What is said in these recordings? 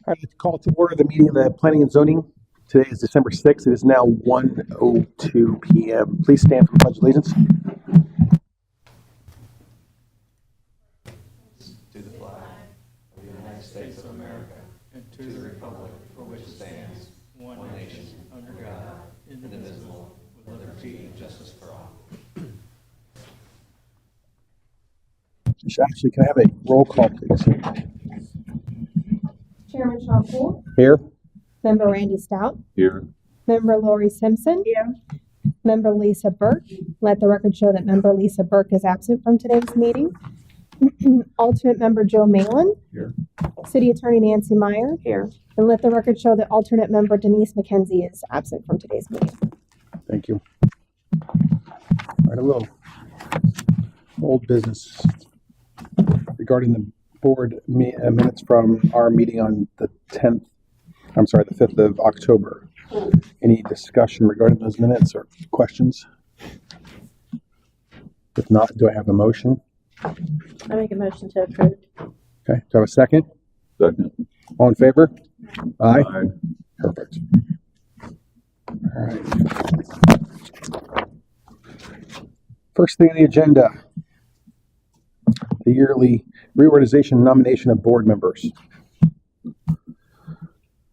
I'd like to call to order the meeting of the Planning and Zoning. Today is December 6th. It is now 1:02 p.m. Please stand for the Pledge of Allegiance. To the flag of the United States of America and to the republic for which it stands, one nation, under God, indivisible, with liberty and justice for all. Ashley, can I have a roll call, please? Chairman Sean Poole. Here. Member Randy Stout. Here. Member Lori Simpson. Here. Member Lisa Burke. Let the record show that Member Lisa Burke is absent from today's meeting. Alternate Member Joe Malin. Here. City Attorney Nancy Meyer. Here. And let the record show that Alternate Member Denise McKenzie is absent from today's meeting. Thank you. All right, a little old business regarding the board minutes from our meeting on the 5th of October. Any discussion regarding those minutes or questions? If not, do I have a motion? I make a motion to approve. Okay, do I have a second? Second. All in favor? Aye. Aye. Perfect. All right. First thing on the agenda, the yearly reorganization nomination of board members.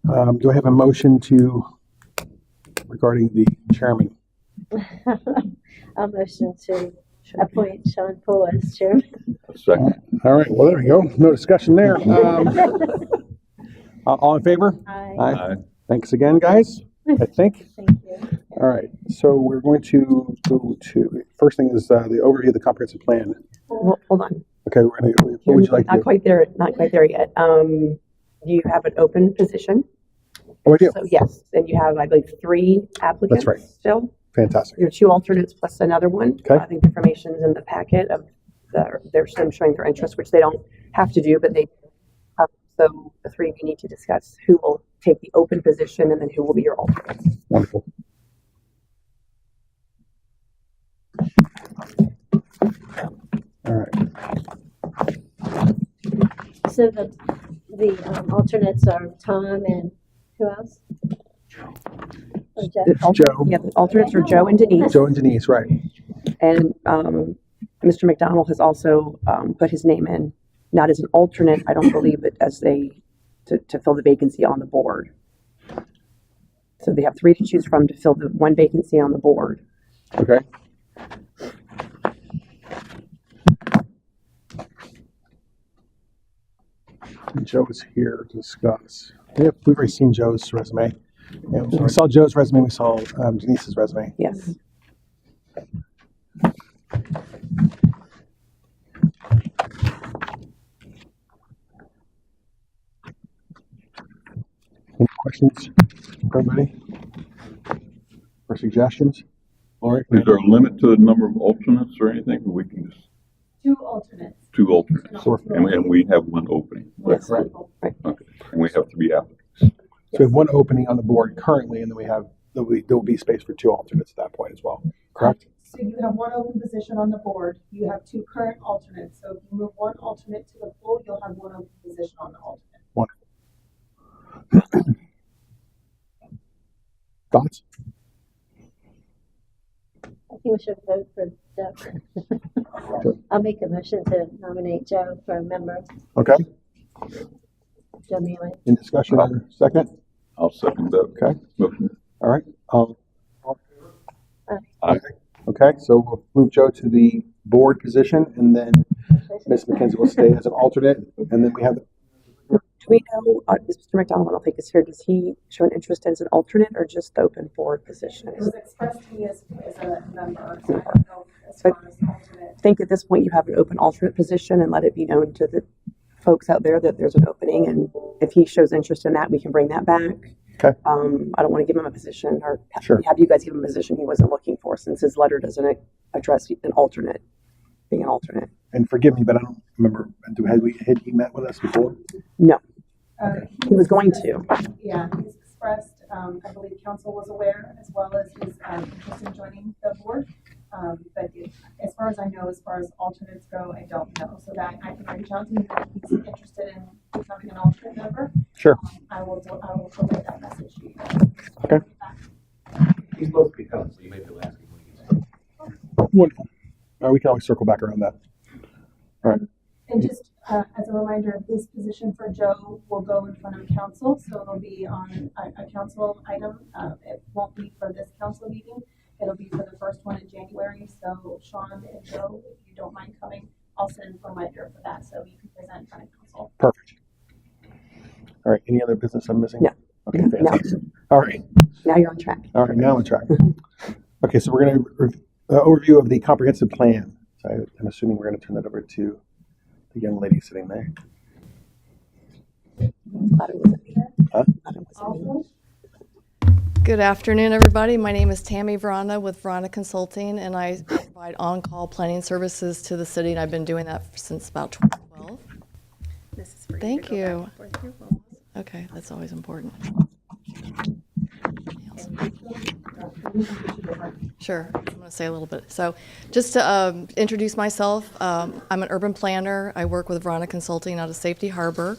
Do I have a motion regarding the chairman? I'll motion to appoint Sean Poole as chairman. Second. All right, well, there we go. No discussion there. All in favor? Aye. Aye. Thanks again, guys, I think. Thank you. All right, so we're going to go to, first thing is the overview of the comprehensive plan. Well, hold on. Okay, what would you like to Not do? quite there. Not quite there yet. You have an open position. Oh, I do. So yes, and you have, I believe, 3 applicants. That's right. Still, Fantastic. you have 2 alternates plus another one. Okay. I think the information's in the packet of them showing their interest, which they don't have to do, but they. So the 3 we need to discuss who will take the open position and then who will be your alternate. Wonderful. All right. So the alternates are Tom and who else? Or Jeff? It's Joe. Yeah, the alternates are Joe and Denise. Joe and Denise, right. And Mr. McDonald has also put his name in, not as an alternate, I don't believe, but as to fill the vacancy on the board. So they have 3 to choose from to fill the 1 vacancy on the board. Okay. And Joe is here to discuss. Yeah, we've already seen Joe's resume. Yeah, we saw Joe's resume. We saw Denise's resume. Yes. Any questions, everybody? Or suggestions? Lori? Is there a limit to the number of alternates or anything? We can just 2 alternates. 2 alternates, Sure. and we have 1 opening. Yes. Right. Okay, and we have 3 applicants. So we have 1 opening on the board currently, and then there will be space for 2 alternates at that point as well, correct? So you have 1 open position on the board. You have 2 current alternates. So if you move 1 alternate to the full, you'll have 1 open position on the alternate. Wonderful. Thoughts? I think we should vote for Joe. I'll make a motion to nominate Joe for a member. Okay. Joe Malin. In discussion or second? I'll second that. Okay. Motion. All right. Aye. Okay, so we'll move Joe to the board position, and then Ms. McKenzie will stay as an alternate, and then we have. Do we know, Mr. McDonald, I don't think is here, does he show an interest as an alternate or just the open board position? It was expressed to me as a member, so I don't know as far as alternate. I think at this point you have an open alternate position and let it be known to the folks out there that there's an opening, and if he shows interest in that, we can bring that back. Okay. I don't want to give him a position or Sure. have you guys give him a position he wasn't looking for, since his letter doesn't address an alternate, being an alternate. And forgive me, but I don't remember, had he met with us before? No, Okay. he was going to. Yeah, he's expressed, I believe council was aware, as well as his interest in joining the board. But as far as I know, as far as alternates go, I don't know. So that I can reach out to him if he's interested in becoming an alternate member. Sure. I will relay that message to you guys. Okay. He's supposed to be coming, so you may be able to ask him when he gets here. Wonderful. We can always circle back around that. All right. And just as a reminder, this position for Joe will go in front of council, so it'll be on a council item. It won't be for this council meeting. It'll be for the first one in January. So Sean and Joe, if you don't mind coming, I'll send a reminder for that so you can present in front of council. Perfect. All right. Any other business I'm missing? No. Okay. No. Fantastic. All right. Now you're on track. All right. Now I'm on track. Okay. So we're going to overview of the comprehensive plan. So I'm assuming we're going to turn that over to the young lady sitting there. Glad it wasn't me. Huh? Glad it wasn't me. Also, Good afternoon, everybody. My name is Tammy Veranda with Veranda Consulting, and I provide on-call planning services to the city, and I've been doing that since about 2012. This is for you. Thank to go you. back and forth here. Well, Okay, that's always important. Sure, I'm going to say a little bit. So just to introduce myself, I'm an urban planner. I work with Verona Consulting out of Safety Harbor.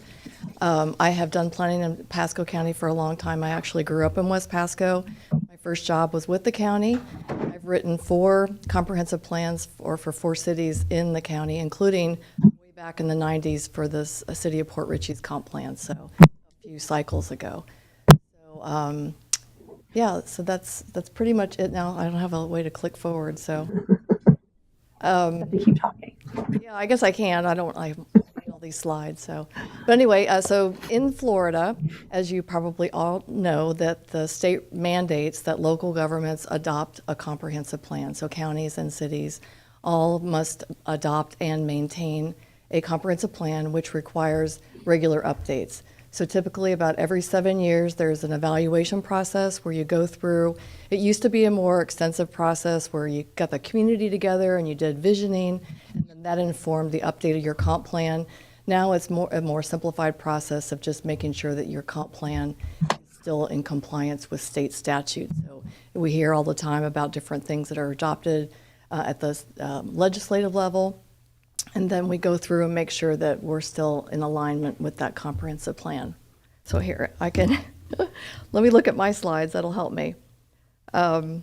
I have done planning in Pasco County for a long time. I actually grew up in West Pasco. My first job was with the county. I've written 4 comprehensive plans for 4 cities in the county, including way back in the 90s for the city of Port Richey's comp plan, so a few cycles ago. So, yeah, so that's pretty much it now. I don't have a way to click forward, so. Have to keep talking. Yeah, I guess I can. I have all these slides, so. But anyway, so in Florida, as you probably all know, that the state mandates that local governments adopt a comprehensive plan. So counties and cities all must adopt and maintain a comprehensive plan, which requires regular updates. So typically about every 7 years, there's an evaluation process where you go through. It used to be a more extensive process where you got the community together and you did visioning, and then that informed the update of your comp plan. Now it's a more simplified process of just making sure that your comp plan is still in compliance with state statutes. So we hear all the time about different things that are adopted at the legislative level. And then we go through and make sure that we're still in alignment with that comprehensive plan. So here, I can, let me look at my slides, that'll help me. Or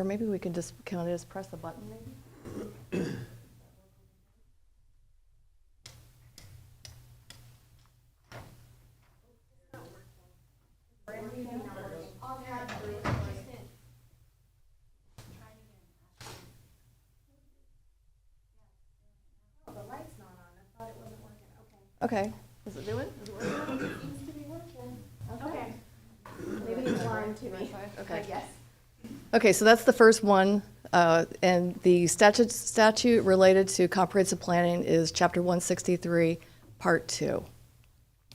maybe we can just, can I just press the button maybe? Okay, is it doing? Is it working? okay. Maybe he's lying to me. Okay. Yes. Okay, so that's the first one, and the statute related to comprehensive planning is Chapter 163, Part 2,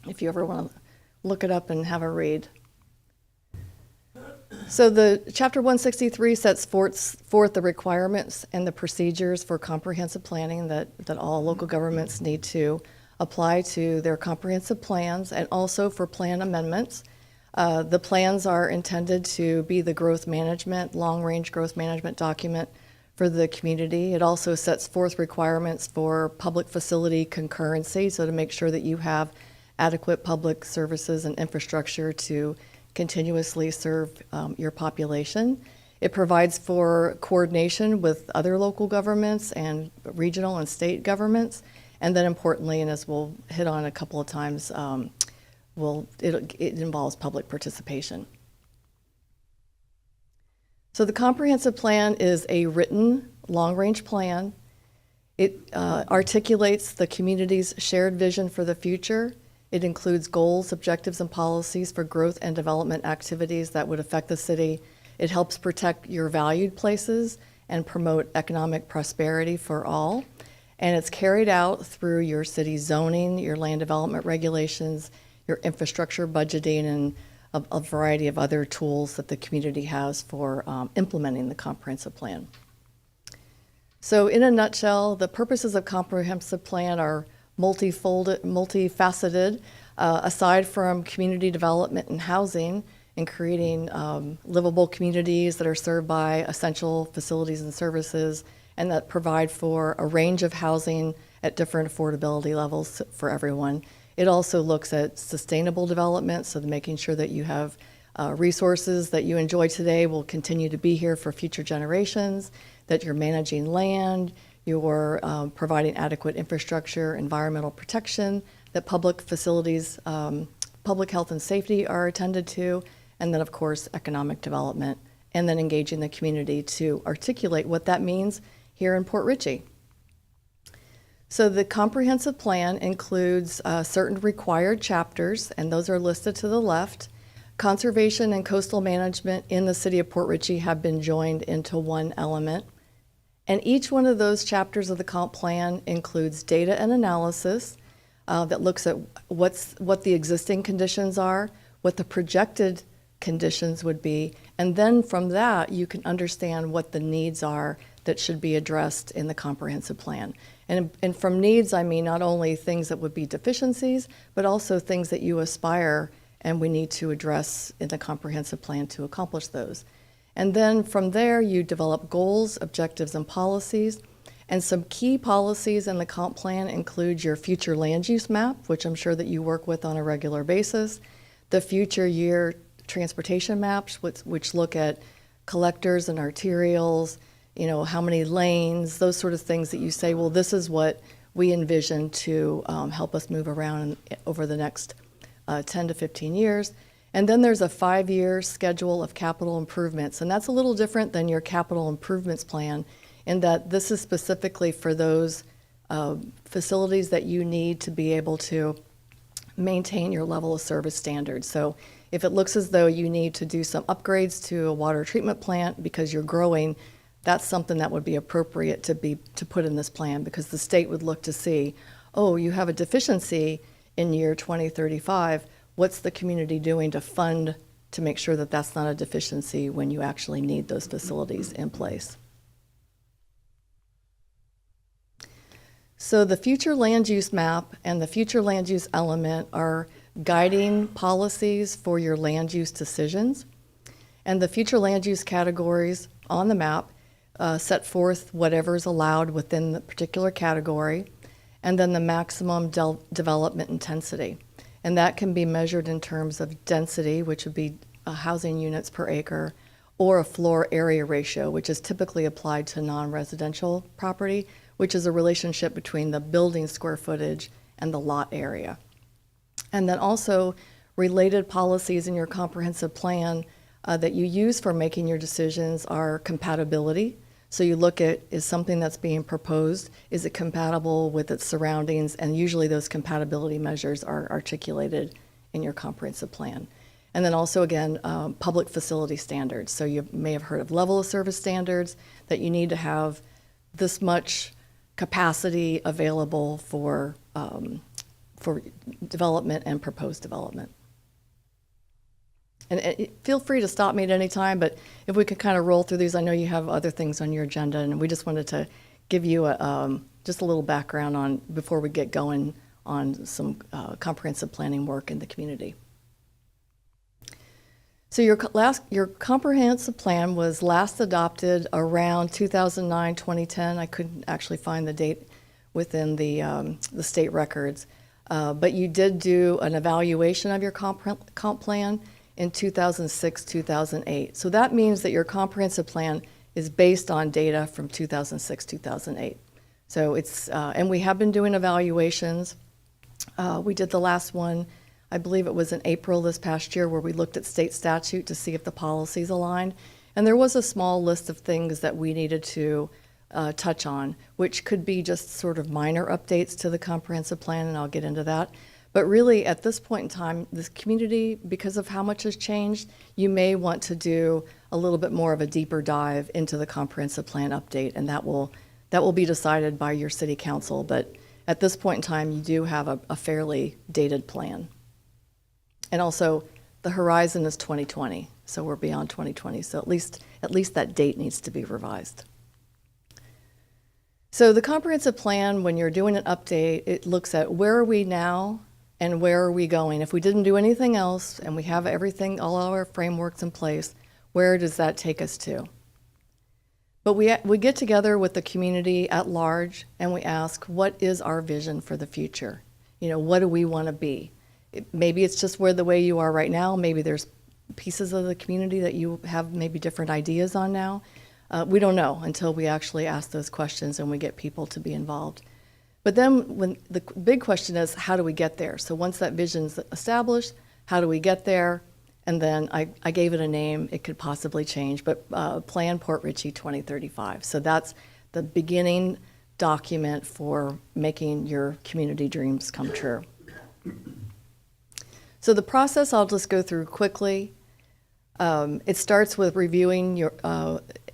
if you ever want to look it up and have a read. So the Chapter 163 sets forth the requirements and the procedures for comprehensive planning that all local governments need to apply to their comprehensive plans, and also for plan amendments. The plans are intended to be the growth management, long-range growth management document for the community. It also sets forth requirements for public facility concurrency, so to make sure that you have adequate public services and infrastructure to continuously serve your population. It provides for coordination with other local governments and regional and state governments. And then importantly, and as we'll hit on a couple of times, it involves public participation. So the comprehensive plan is a written long-range plan. It articulates the community's shared vision for the future. It includes goals, objectives, and policies for growth and development activities that would affect the city. It helps protect your valued places and promote economic prosperity for all. And it's carried out through your city zoning, your land development regulations, your infrastructure budgeting, and a variety of other tools that the community has for implementing the comprehensive plan. So in a nutshell, the purposes of comprehensive plan are multifaceted. Aside from community development and housing, in creating livable communities that are served by essential facilities and services and that provide for a range of housing at different affordability levels for everyone. It also looks at sustainable development, so making sure that you have resources that you enjoy today will continue to be here for future generations, that you're managing land, you're providing adequate infrastructure, environmental protection, that public facilities, public health and safety are attended to, and then of course economic development, and then engaging the community to articulate what that means here in Port Richey. So the comprehensive plan includes certain required chapters, and those are listed to the left. Conservation and coastal management in the city of Port Richey have been joined into one element. And each one of those chapters of the comp plan includes data and analysis that looks at what the existing conditions are, what the projected conditions would be, and then from that you can understand what the needs are that should be addressed in the comprehensive plan. And from needs, I mean not only things that would be deficiencies, but also things that you aspire and we need to address in the comprehensive plan to accomplish those. And then from there, you develop goals, objectives, and policies. And some key policies in the comp plan include your future land use map, which I'm sure that you work with on a regular basis, the future year transportation maps, which look at collectors and arterials, you know, how many lanes, those sort of things that you say, well, this is what we envision to help us move around over the next 10 to 15 years. And then there's a 5-year schedule of capital improvements. And that's a little different than your capital improvements plan in that this is specifically for those facilities that you need to be able to maintain your level of service standards. So if it looks as though you need to do some upgrades to a water treatment plant because you're growing, that's something that would be appropriate to put in this plan, because the state would look to see, oh, you have a deficiency in year 2035. What's the community doing to fund to make sure that that's not a deficiency when you actually need those facilities in place? So the future land use map and the future land use element are guiding policies for your land use decisions. And the future land use categories on the map set forth whatever's allowed within the particular category, and then the maximum development intensity. And that can be measured in terms of density, which would be housing units per acre, or a floor area ratio, which is typically applied to non-residential property, which is a relationship between the building square footage and the lot area. And then also related policies in your comprehensive plan that you use for making your decisions are compatibility. So you look at, is something that's being proposed, is it compatible with its surroundings? And usually those compatibility measures are articulated in your comprehensive plan. And then also, again, public facility standards. So you may have heard of level of service standards, that you need to have this much capacity available for development and proposed development. And feel free to stop me at any time, but if we could kind of roll through these, I know you have other things on your agenda, and we just wanted to give you just a little background on before we get going on some comprehensive planning work in the community. So your comprehensive plan was last adopted around 2009, 2010. I couldn't actually find the date within the state records, but you did do an evaluation of your comp plan in 2006, 2008. So that means that your comprehensive plan is based on data from 2006, 2008. So it's, and we have been doing evaluations. We did the last one, I believe it was in April this past year, where we looked at state statute to see if the policies aligned. And there was a small list of things that we needed to touch on, which could be just sort of minor updates to the comprehensive plan, and I'll get into that. But really, at this point in time, this community, because of how much has changed, you may want to do a little bit more of a deeper dive into the comprehensive plan update, and that will be decided by your city council. But at this point in time, you do have a fairly dated plan. And also, the horizon is 2020, so we're beyond 2020. So at least that date needs to be revised. So the comprehensive plan, when you're doing an update, it looks at where are we now and where are we going? If we didn't do anything else and we have everything, all our frameworks in place, where does that take us to? But we get together with the community at large and we ask, what is our vision for the future? You know, what do we want to be? Maybe it's just where the way you are right now. Maybe there's pieces of the community that you have maybe different ideas on now. We don't know until we actually ask those questions and we get people to be involved. But then when the big question is, how do we get there? So once that vision's established, how do we get there? And then I gave it a name. It could possibly change, but Plan Port Richey 2035. So that's the beginning document for making your community dreams come true. So the process I'll just go through quickly. It starts with reviewing your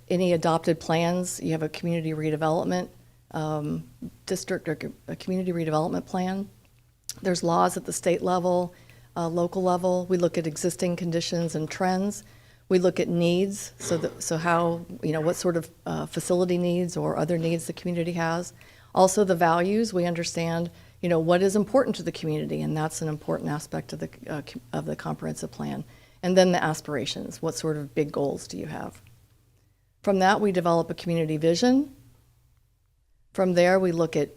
any adopted plans. You have a community redevelopment district or a community redevelopment plan. There's laws at the state level, local level. We look at existing conditions and trends. We look at needs, so how, you know, what sort of facility needs or other needs the community has. Also the values, we understand, you know, what is important to the community, and that's an important aspect of the comprehensive plan. And then the aspirations, what sort of big goals do you have? From that, we develop a community vision. From there, we look at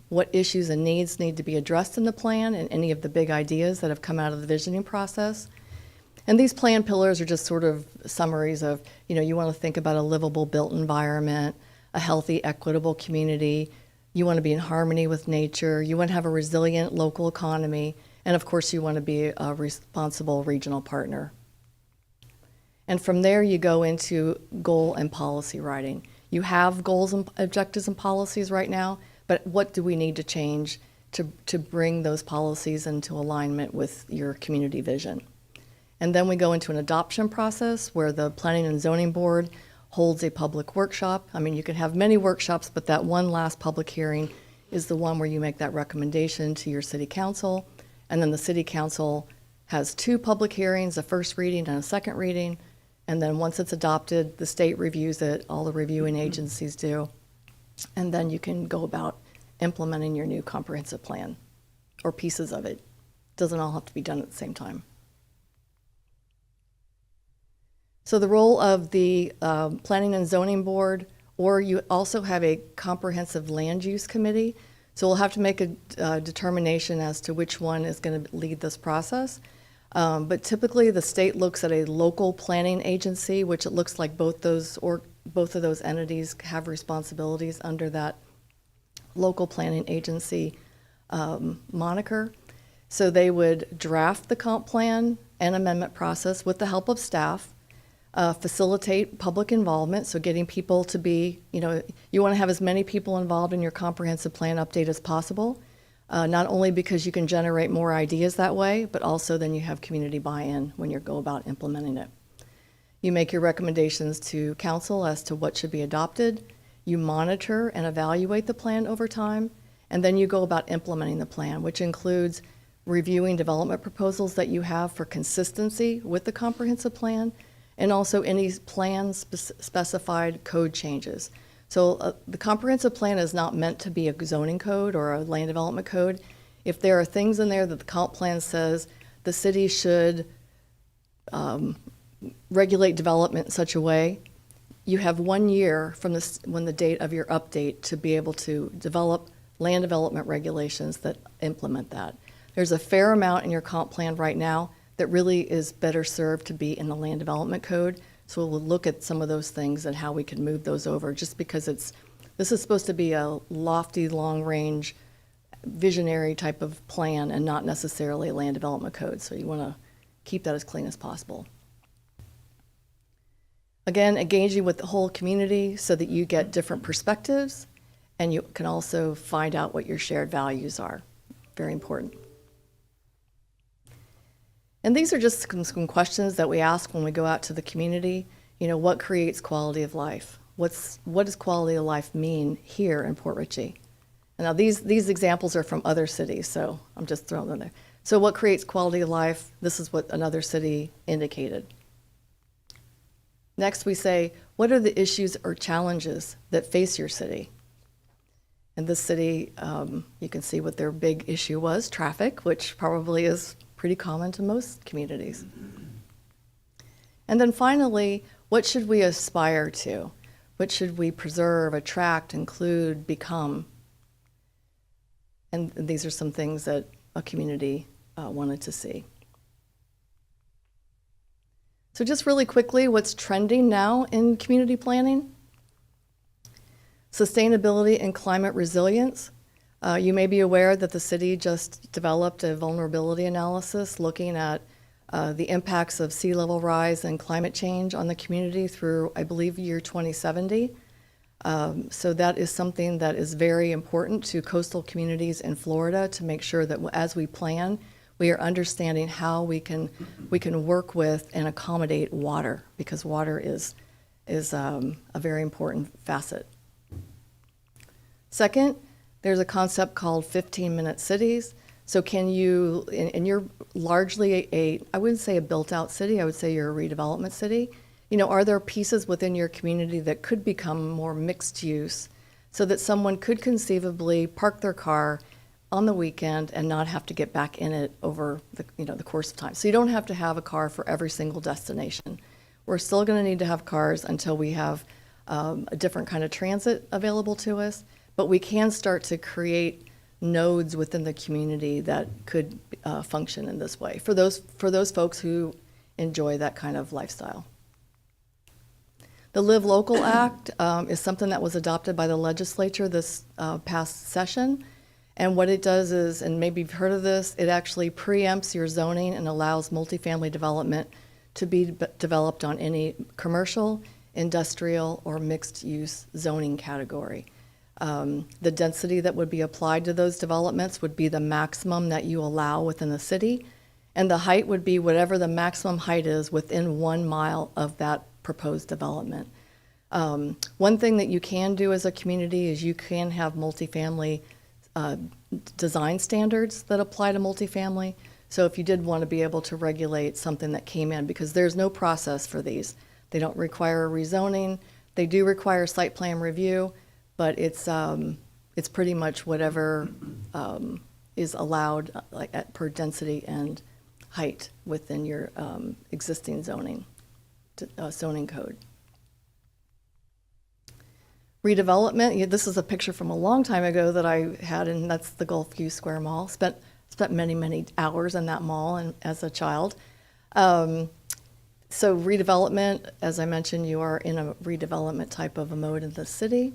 what issues and needs need to be addressed in the plan and any of the big ideas that have come out of the visioning process. And these plan pillars are just sort of summaries of, you know, you want to think about a livable built environment, a healthy, equitable community. You want to be in harmony with nature. You want to have a resilient local economy. And of course, you want to be a responsible regional partner. And from there, you go into goal and policy writing. You have goals and objectives and policies right now, but what do we need to change to bring those policies into alignment with your community vision? And then we go into an adoption process where the Planning and Zoning Board holds a public workshop. I mean, you can have many workshops, but that one last public hearing is the one where you make that recommendation to your city council. And then the city council has 2 public hearings, a first reading and a second reading. And then once it's adopted, the state reviews it, all the reviewing agencies do. And then you can go about implementing your new comprehensive plan or pieces of it. Doesn't all have to be done at the same time. So the role of the Planning and Zoning Board, or you also have a comprehensive land use committee. So we'll have to make a determination as to which one is going to lead this process. But typically the state looks at a local planning agency, which it looks like both of those entities have responsibilities under that local planning agency moniker. So they would draft the comp plan and amendment process with the help of staff. Facilitate public involvement, so getting people to be, you know, you want to have as many people involved in your comprehensive plan update as possible, not only because you can generate more ideas that way, but also then you have community buy-in when you go about implementing it. You make your recommendations to council as to what should be adopted, you monitor and evaluate the plan over time, and then you go about implementing the plan, which includes reviewing development proposals that you have for consistency with the comprehensive plan, and also any plan-specified code changes. So the comprehensive plan is not meant to be a zoning code or a land development code. If there are things in there that the comp plan says the city should regulate development in such a way, you have 1 year from when the date of your update to be able to develop land development regulations that implement that. There's a fair amount in your comp plan right now that really is better served to be in the land development code. So we'll look at some of those things and how we can move those over, just because this is supposed to be a lofty, long-range, visionary type of plan and not necessarily a land development code. So you want to keep that as clean as possible. Again, engaging with the whole community so that you get different perspectives, and you can also find out what your shared values are. Very important. And these are just some questions that we ask when we go out to the community. You know, what creates quality of life? What does quality of life mean here in Port Richey? And now these examples are from other cities, so I'm just throwing them there. So what creates quality of life? This is what another city indicated. Next, we say, what are the issues or challenges that face your city? In this city, you can see what their big issue was, traffic, which probably is pretty common to most communities. And then finally, what should we aspire to? What should we preserve, attract, include, become? And these are some things that a community wanted to see. So just really quickly, what's trending now in community planning? Sustainability and climate resilience. You may be aware that the city just developed a vulnerability analysis looking at the impacts of sea level rise and climate change on the community through, I believe, year 2070. So that is something that is very important to coastal communities in Florida to make sure that as we plan, we are understanding how we can work with and accommodate water, because water is a very important facet. Second, there's a concept called 15-minute cities. So can you, and you're largely I wouldn't say a built-out city, I would say you're a redevelopment city. You know, are there pieces within your community that could become more mixed use so that someone could conceivably park their car on the weekend and not have to get back in it over the course of time? So you don't have to have a car for every single destination. We're still going to need to have cars until we have a different kind of transit available to us, but we can start to create nodes within the community that could function in this way for those folks who enjoy that kind of lifestyle. The Live Local Act is something that was adopted by the legislature this past session. And what it does is, and maybe you've heard of this, it actually preempts your zoning and allows multifamily development to be developed on any commercial, industrial, or mixed-use zoning category. The density that would be applied to those developments would be the maximum that you allow within the city, and the height would be whatever the maximum height is within 1 mile of that proposed development. One thing that you can do as a community is you can have multifamily design standards that apply to multifamily. So if you did want to be able to regulate something that came in, because there's no process for these. They don't require rezoning. They do require site plan review, but it's pretty much whatever is allowed per density and height within your existing zoning code. Redevelopment, this is a picture from a long time ago that I had, and that's the Gulfview Square Mall. Spent many, many hours in that mall and as a child. So redevelopment, as I mentioned, you are in a redevelopment type of a mode in the city.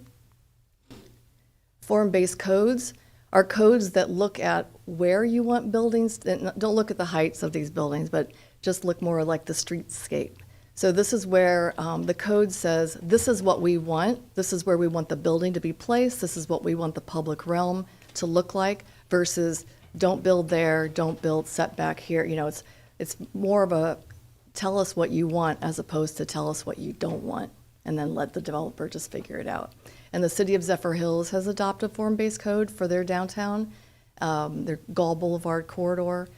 Form-based codes are codes that look at where you want buildings, and don't look at the heights of these buildings, but just look more like the streetscape. So this is where the code says, this is what we want, this is where we want the building to be placed, this is what we want the public realm to look like, versus don't build there, don't build setback here. You know, it's more of a tell us what you want as opposed to tell us what you don't want, and then let the developer just figure it out. And the city of Zephyr Hills has adopted form-based code for their downtown, their Gall Boulevard corridor,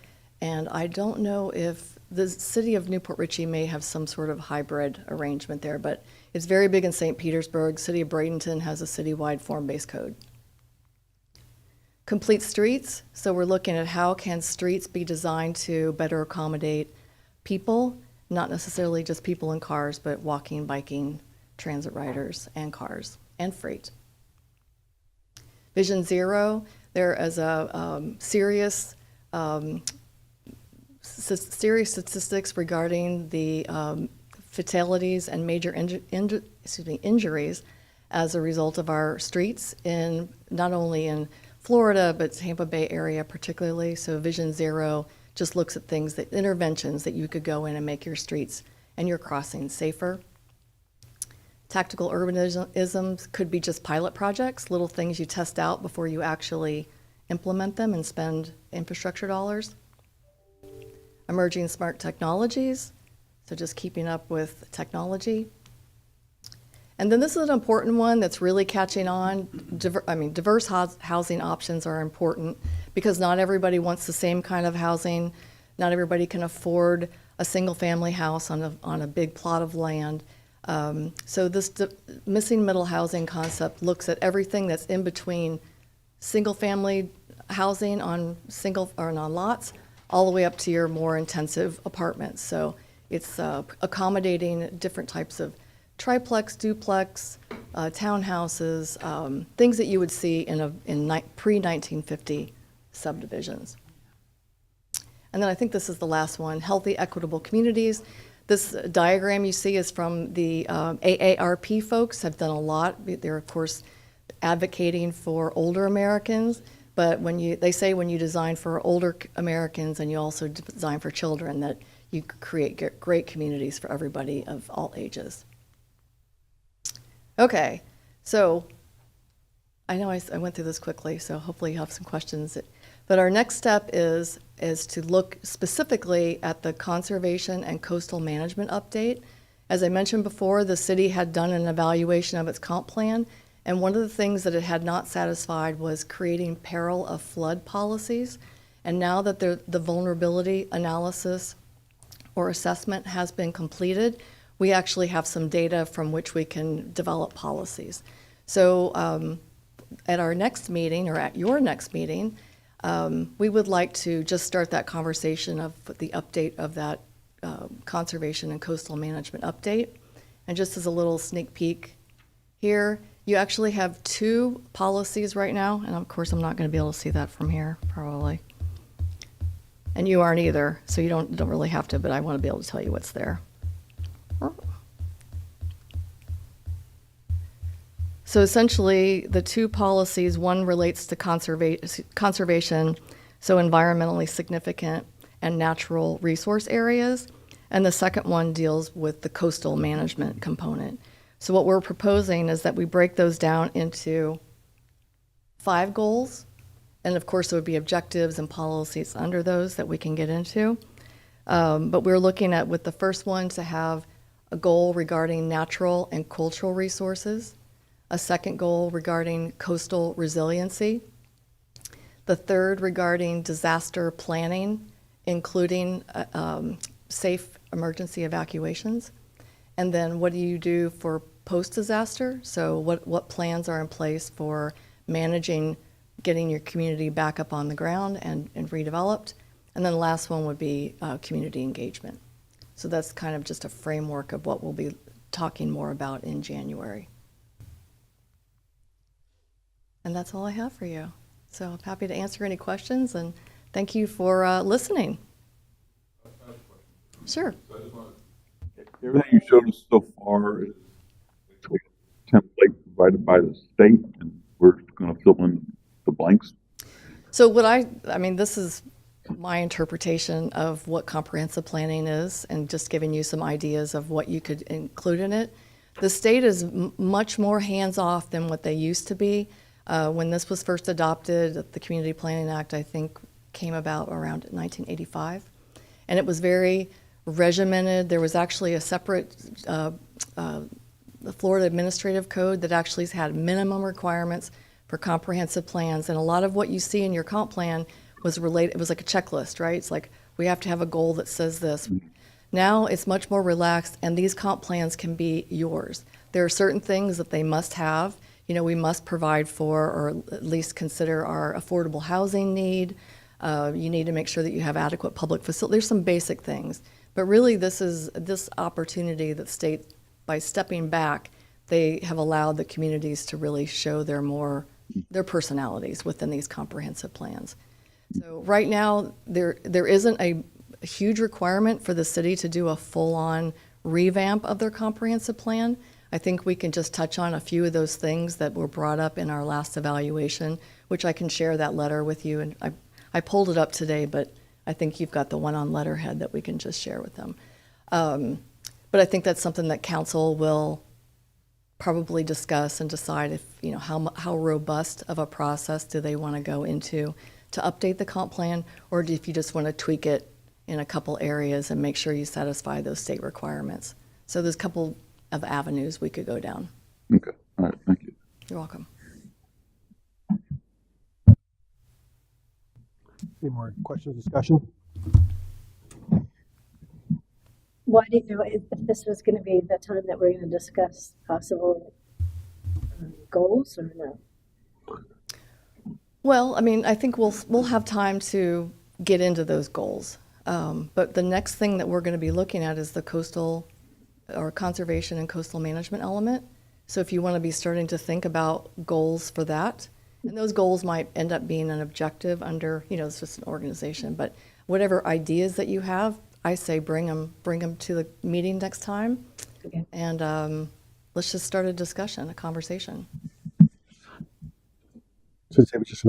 and I don't know if the city of Newport Richey may have some sort of hybrid arrangement there, but it's very big in St. Petersburg. City of Bradenton has a citywide form-based code. Complete streets, so we're looking at how can streets be designed to better accommodate people, not necessarily just people in cars, but walking, biking, transit riders, and cars, and freight. Vision Zero, there is a serious statistics regarding the fatalities and major injuries as a result of our streets in not only in Florida, but Tampa Bay area particularly. So Vision Zero just looks at things, that interventions that you could go in and make your streets and your crossings safer. Tactical urbanisms could be just pilot projects, little things you test out before you actually implement them and spend infrastructure dollars. Emerging smart technologies, so just keeping up with technology. And then this is an important one that's really catching on. Diverse housing options are important because not everybody wants the same kind of housing. Not everybody can afford a single-family house on a big plot of land. So this missing middle housing concept looks at everything that's in between single-family housing on single, or on lots, all the way up to your more intensive apartments. So it's accommodating different types of triplex, duplex, townhouses, things that you would see in pre-1950 subdivisions. And then I think this is the last one, healthy, equitable communities. This diagram you see is from the AARP folks, have done a lot. They're, of course, advocating for older Americans, but they say when you design for older Americans and you also design for children, that you create great communities for everybody of all ages. Okay, so I know I went through this quickly, so hopefully you have some questions. But our next step is to look specifically at the conservation and coastal management update. As I mentioned before, the city had done an evaluation of its comp plan, and one of the things that it had not satisfied was creating peril of flood policies. And now that the vulnerability analysis or assessment has been completed, we actually have some data from which we can develop policies. So at our next meeting, or at your next meeting, we would like to just start that conversation of the update of that conservation and coastal management update. And just as a little sneak peek here, you actually have 2 policies right now, and of course I'm not going to be able to see that from here, probably. And you aren't either, so you don't really have to, but I want to be able to tell you what's there. So essentially, the 2 policies, one relates to conservation, so environmentally significant and natural resource areas, and the second one deals with the coastal management component. So what we're proposing is that we break those down into 5 goals, and of course there would be objectives and policies under those that we can get into. But we're looking at, with the first one, to have a goal regarding natural and cultural resources, a second goal regarding coastal resiliency, the third regarding disaster planning, including safe emergency evacuations, and then what do you do for post-disaster? So what plans are in place for managing getting your community back up on the ground and redeveloped? And then the last one would be community engagement. So that's kind of just a framework of what we'll be talking more about in January. And that's all I have for you. So I'm happy to answer any questions, and thank you for listening. Sure. Everything you showed us so far is basically a template provided by the state, and we're going to fill in the blanks. So this is my interpretation of what comprehensive planning is, and just giving you some ideas of what you could include in it. The state is much more hands-off than what they used to be. When this was first adopted, the Community Planning Act, I think, came about around 1985. And it was very regimented. There was actually a separate the Florida Administrative Code that actually had minimum requirements for comprehensive plans. And a lot of what you see in your comp plan was related, it was like a checklist, right? It's like, we have to have a goal that says this. Now it's much more relaxed, and these comp plans can be yours. There are certain things that they must have. We must provide for, or at least consider, our affordable housing need. You need to make sure that you have adequate public facilities. There's some basic things. But really, this opportunity that state, by stepping back, they have allowed the communities to really show their personalities within these comprehensive plans. So right now, there isn't a huge requirement for the city to do a full-on revamp of their comprehensive plan. I think we can just touch on a few of those things that were brought up in our last evaluation, which I can share that letter with you. And I pulled it up today, but I think you've got the one on letterhead that we can just share with them. But I think that's something that council will probably discuss and decide if, how robust of a process do they want to go into to update the comp plan, or if you just want to tweak it in a couple areas and make sure you satisfy those state requirements. So there's a couple of avenues we could go down. Okay. All right. Thank you. You're welcome. Any more questions, discussion? Why do you know if this was going to be the time that we're going to discuss possible goals or no? Well, I mean, I think we'll have time to get into those goals. But the next thing that we're going to be looking at is the coastal or conservation and coastal management element. So if you want to be starting to think about goals for that, and those goals might end up being an objective under, it's just an organization, but whatever ideas that you have, I say bring them to the meeting next time. Okay. And let's just start a discussion, a conversation. So it was just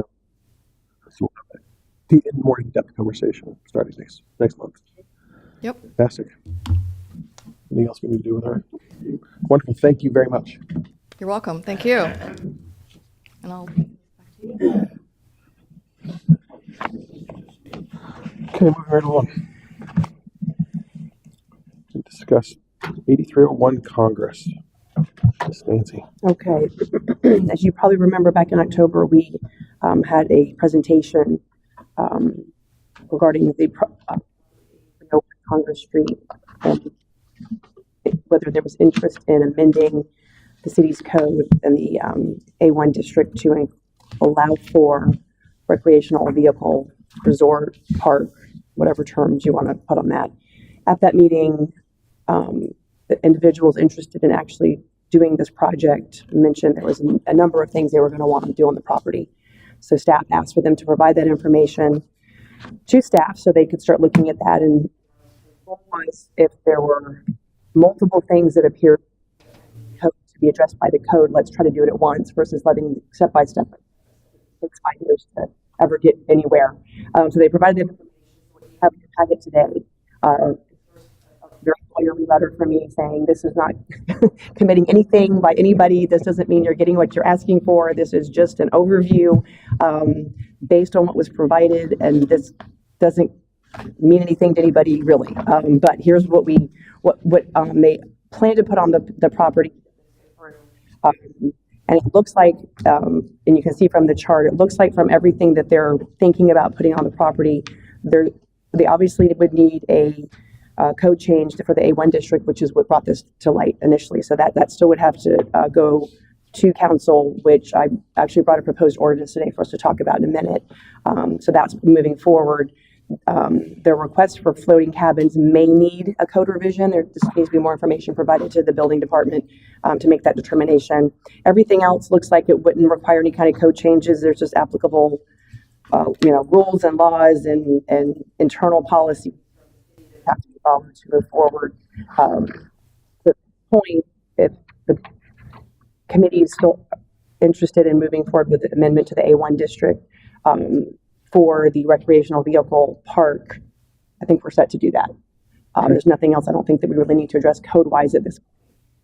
the more in-depth conversation starting next month. Yep. Fantastic. Anything else we need to do with her? Wonderful. Thank you very much. You're welcome. Thank you. And I'll. Okay, moving right along. To discuss 8301 Congress. Miss Nancy. Okay. As you probably remember, back in October, we had a presentation regarding the Congress Street and whether there was interest in amending the city's code and the A1 district to allow for recreational vehicle, resort, park, whatever terms you want to put on that. At that meeting, the individuals interested in actually doing this project mentioned there was a number of things they were going to want to do on the property. So staff asked for them to provide that information to staff so they could start looking at that. And if there were multiple things that appear to be addressed by the code, let's try to do it at once versus letting step by step. It takes 5 years to ever get anywhere. So they provided the information. We have in your packet today. Very lawyerly letter from me saying this is not committing anything by anybody. This doesn't mean you're getting what you're asking for. This is just an overview based on what was provided, and this doesn't mean anything to anybody really. But here's what they plan to put on the property. And it looks like, and you can see from the chart, it looks like from everything that they're thinking about putting on the property, they obviously would need a code change for the A1 district, which is what brought this to light initially. So that still would have to go to council, which I actually brought a proposed ordinance today for us to talk about in a minute. So that's moving forward. The request for floating cabins may need a code revision. There just needs to be more information provided to the building department to make that determination. Everything else looks like it wouldn't require any kind of code changes. There's just applicable, rules and laws and internal policy have to be followed to move forward. The point, if the committee is still interested in moving forward with the amendment to the A1 district for the recreational vehicle park, I think we're set to do that. There's nothing else I don't think that we really need to address code-wise at this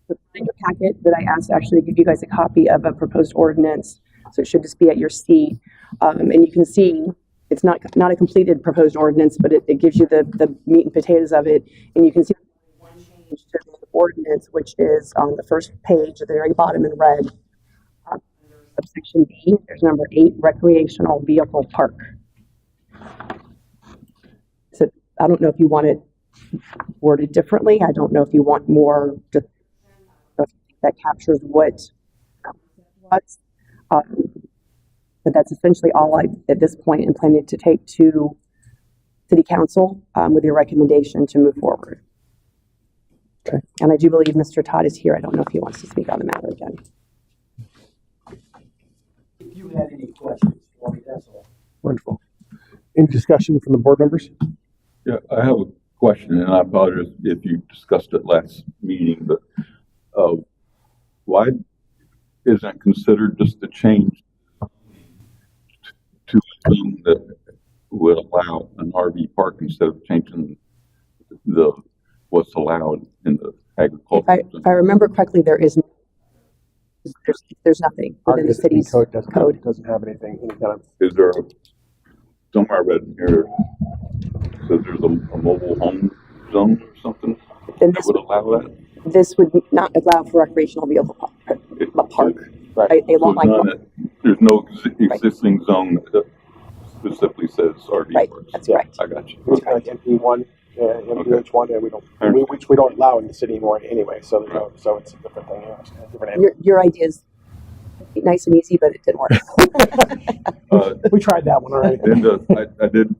point. In your packet that I asked actually to give you guys a copy of a proposed ordinance, so it should just be at your seat. And you can see it's not a completed proposed ordinance, but it gives you the meat and potatoes of it. And you can see one change to the ordinance, which is on the first page at the very bottom in red. Subsection B, there's number 8, recreational vehicle park. So I don't know if you want it worded differently. I don't know if you want more that captures what was. But that's essentially all I, at this point, am planning to take to City Council with your recommendation to move forward. Okay. And I do believe Mr. Todd is here. I don't know if he wants to speak on the matter again. If you had any questions for me, that's all. Wonderful. Any discussion from the board members? Yeah, I have a question, and I apologize if you discussed it last meeting, but why isn't it considered just a change to something that would allow an RV park instead of changing what's allowed in the agriculture? If I remember correctly, there's nothing within the city's code code. doesn't have anything. Any kind of, Is there somewhere I read in here says there's a mobile home zone or something Then that would allow that? this would not allow for recreational vehicle park. right. A law like that. There's no existing zone that specifically says RV Right, parks. that's correct. I got you. It's kind of like MP1, MPH1, and which we don't allow in the city anymore anyway. So so it's a different thing. Different animal. Your idea is Nice and easy, but it didn't work. We tried that one already. Then I did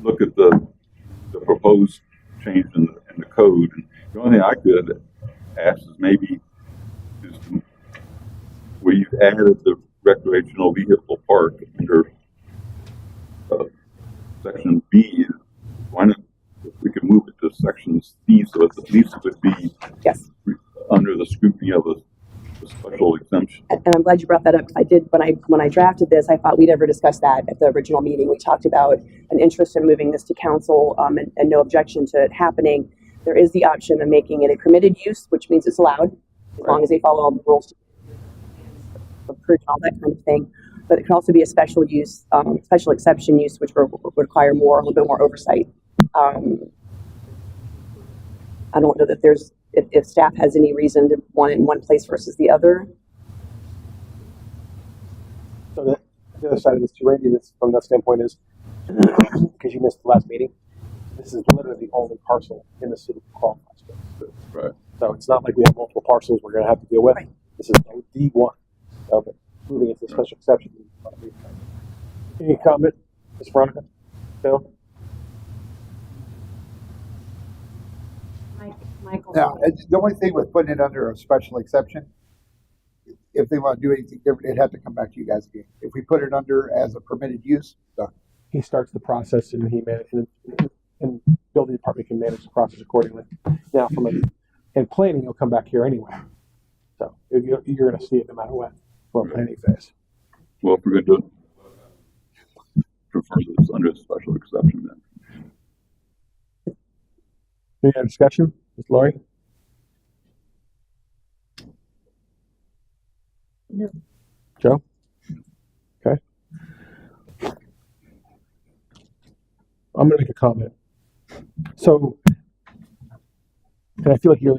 look at the proposed change in the code. And the only thing I could ask is maybe is where you added the recreational vehicle park under section B, why not, if we could move it to section C so that at least it would be Yes. under the scrutiny of a special exemption. And I'm glad you brought that up. I did, when I drafted this, I thought we'd ever discuss that at the original meeting. We talked about an interest in moving this to council, and no objection to it happening. There is the option of making it a permitted use, which means it's allowed, as long as they follow all the rules, approved, all that kind of thing. But it could also be a special use, special exception use, which would require a little bit more oversight. I don't know that if staff has any reason to want it in one place versus the other. So the other side of this too, Randy, this, from that standpoint is, because you missed the last meeting, this is literally the only parcel in the city that qualifies for this. Right. So it's not like we have multiple parcels we're gonna have to deal with. Right. This is the one of it, moving it to special exception. Any comment, Ms. Veronica? Bill? Michael. Now, the only thing with putting it under a special exception, if they want to do anything different, it'd have to come back to you guys again. If we put it under as a permitted use, done. He starts the process and and building department can manage the process accordingly. Now, in planning, you'll come back here anyway. So you're gonna see it no matter what, from a planning phase. Well, if we're going to do it, prefer this under a special exception then. Any other discussion, Ms. Laurie? No. Joe? Okay. I'm gonna make a comment. So, and I feel like you're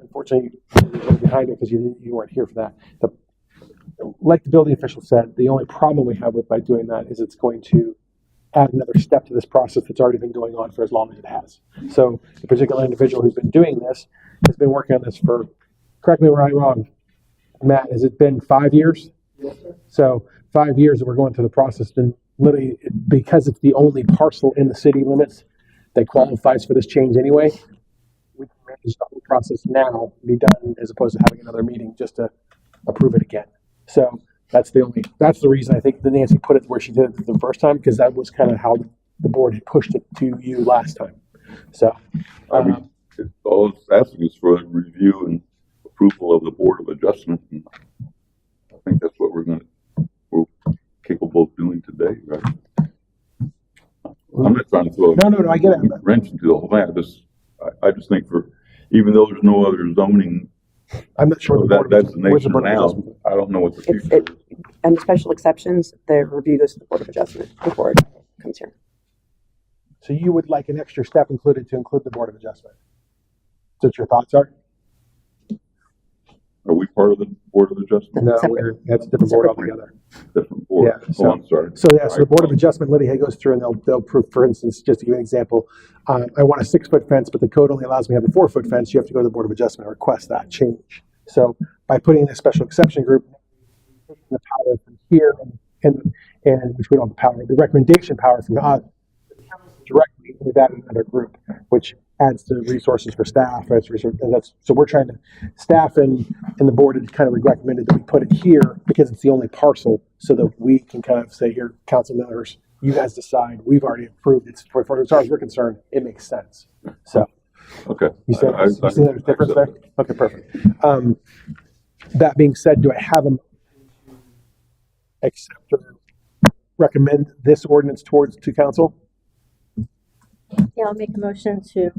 unfortunately you're behind it because you weren't here for that. Like the building official said, the only problem we have by doing that is it's going to add another step to this process that's already been going on for as long as it has. So the particular individual who's been doing this has been working on this for, correct me where I'm wrong, Matt, has it been 5 years? Yes, sir. So 5 years that we're going through the process, and literally because it's the only parcel in the city limits that qualifies for this change anyway, we can manage the whole process now, be done, as opposed to having another meeting just to approve it again. So that's the reason I think that Nancy put it where she did it the first time, because that was kind of how the board had pushed it to you last time. So, I mean, all it's asking is for a review and approval of the Board of Adjustment. And I think that's what we're capable of doing today, right? I'm not trying to throw No, I get it. a wrench into the whole thing. I just think even though there's no other zoning, I'm not sure. that's the where's nation Board of now. Adjustment? I don't know what the future is. And the special exceptions, the review goes to the Board of Adjustment before it comes here. So you would like an extra step included to include the Board of Adjustment? Is that what your thoughts are? Are we part of the Board of Adjustment? No, Separate. that's a different board Separate board. altogether. Different board. Yeah, so- I'm sorry. So yeah, so the Board of Adjustment, Lydia goes through and they'll prove, for instance, just to give you an example, I want a 6-foot fence, but the code only allows me to have a 4-foot fence. You have to go to the Board of Adjustment and request that change. So by putting in a special exception group, the power from here and which we don't have the power, the recommendation power from us directly, we've added another group, which adds to resources for staff. Right? So we're trying to, staff and the board had kind of recommended that we put it here because it's the only parcel, so that we can kind of say, here, council members, you guys decide. We've already approved it. For as far as we're concerned, it makes sense. So Okay. you see there's difference there? Okay, perfect. That being said, do I have a accept or recommend this ordinance to council? Yeah, I'll make a motion to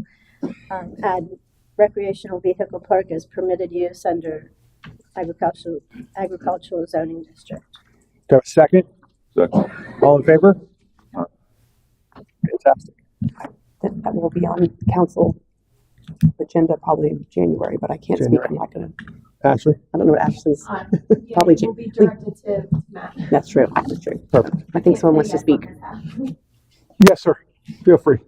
add recreational vehicle park as permitted use under agricultural zoning district. Do I have a second? Second. All in favor? Fantastic. That will be on council agenda probably in January, but I can't speak. January. I'm not gonna, Ashley? I don't know what Ashley's, Yeah, Probably it will be directed to Matt. that's true. That's true. Perfect. I think someone wants to speak. Yes, sir. Feel free.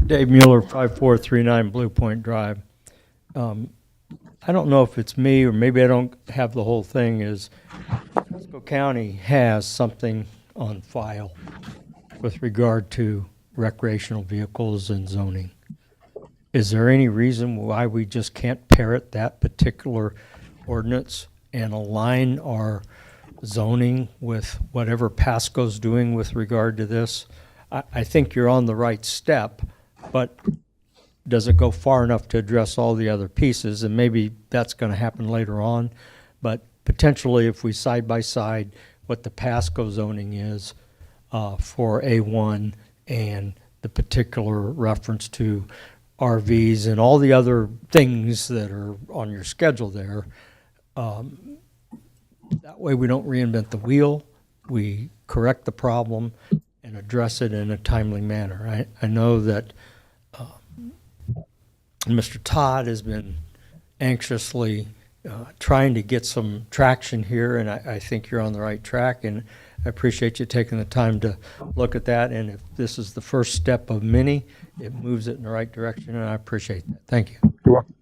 Dave Mueller, 5439 Blue Point Drive. I I don't know if it's me or maybe I don't have the whole thing, is Frisco County has something on file with regard to recreational vehicles and zoning. Is there any reason why we just can't parrot that particular ordinance and align our zoning with whatever Pasco's doing with regard to this? I think you're on the right step, but does it go far enough to address all the other pieces? And maybe that's going to happen later on, but potentially if we side by side what the Pasco zoning is for A1 and the particular reference to RVs and all the other things that are on your schedule there, that way we don't reinvent the wheel, we correct the problem and address it in a timely manner. I know that Mr. Todd has been anxiously trying to get some traction here, and I think you're on the right track, and I appreciate you taking the time to look at that. And if this is the first step of many, it moves it in the right direction, and I appreciate that. Thank you. You're welcome.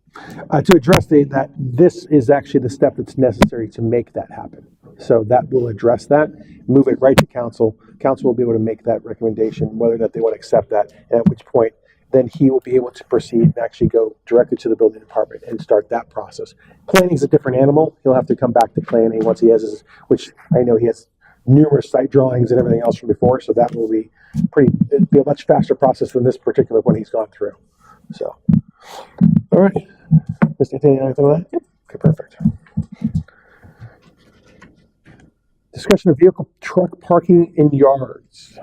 To address that, this is actually the step that's necessary to make that happen. So that will address that, move it right to council. Council will be able to make that recommendation, whether or not they want to accept that, and at which point then he will be able to proceed and actually go directly to the building department and start that process. Planning is a different animal. He'll have to come back to planning once he has his, which I know he has numerous site drawings and everything else from before, so that will be it'll be a much faster process than this particular one he's gone through. So, all right. Mr. Anthony, anything on that? Okay, perfect. Discussion of vehicle truck parking in yards.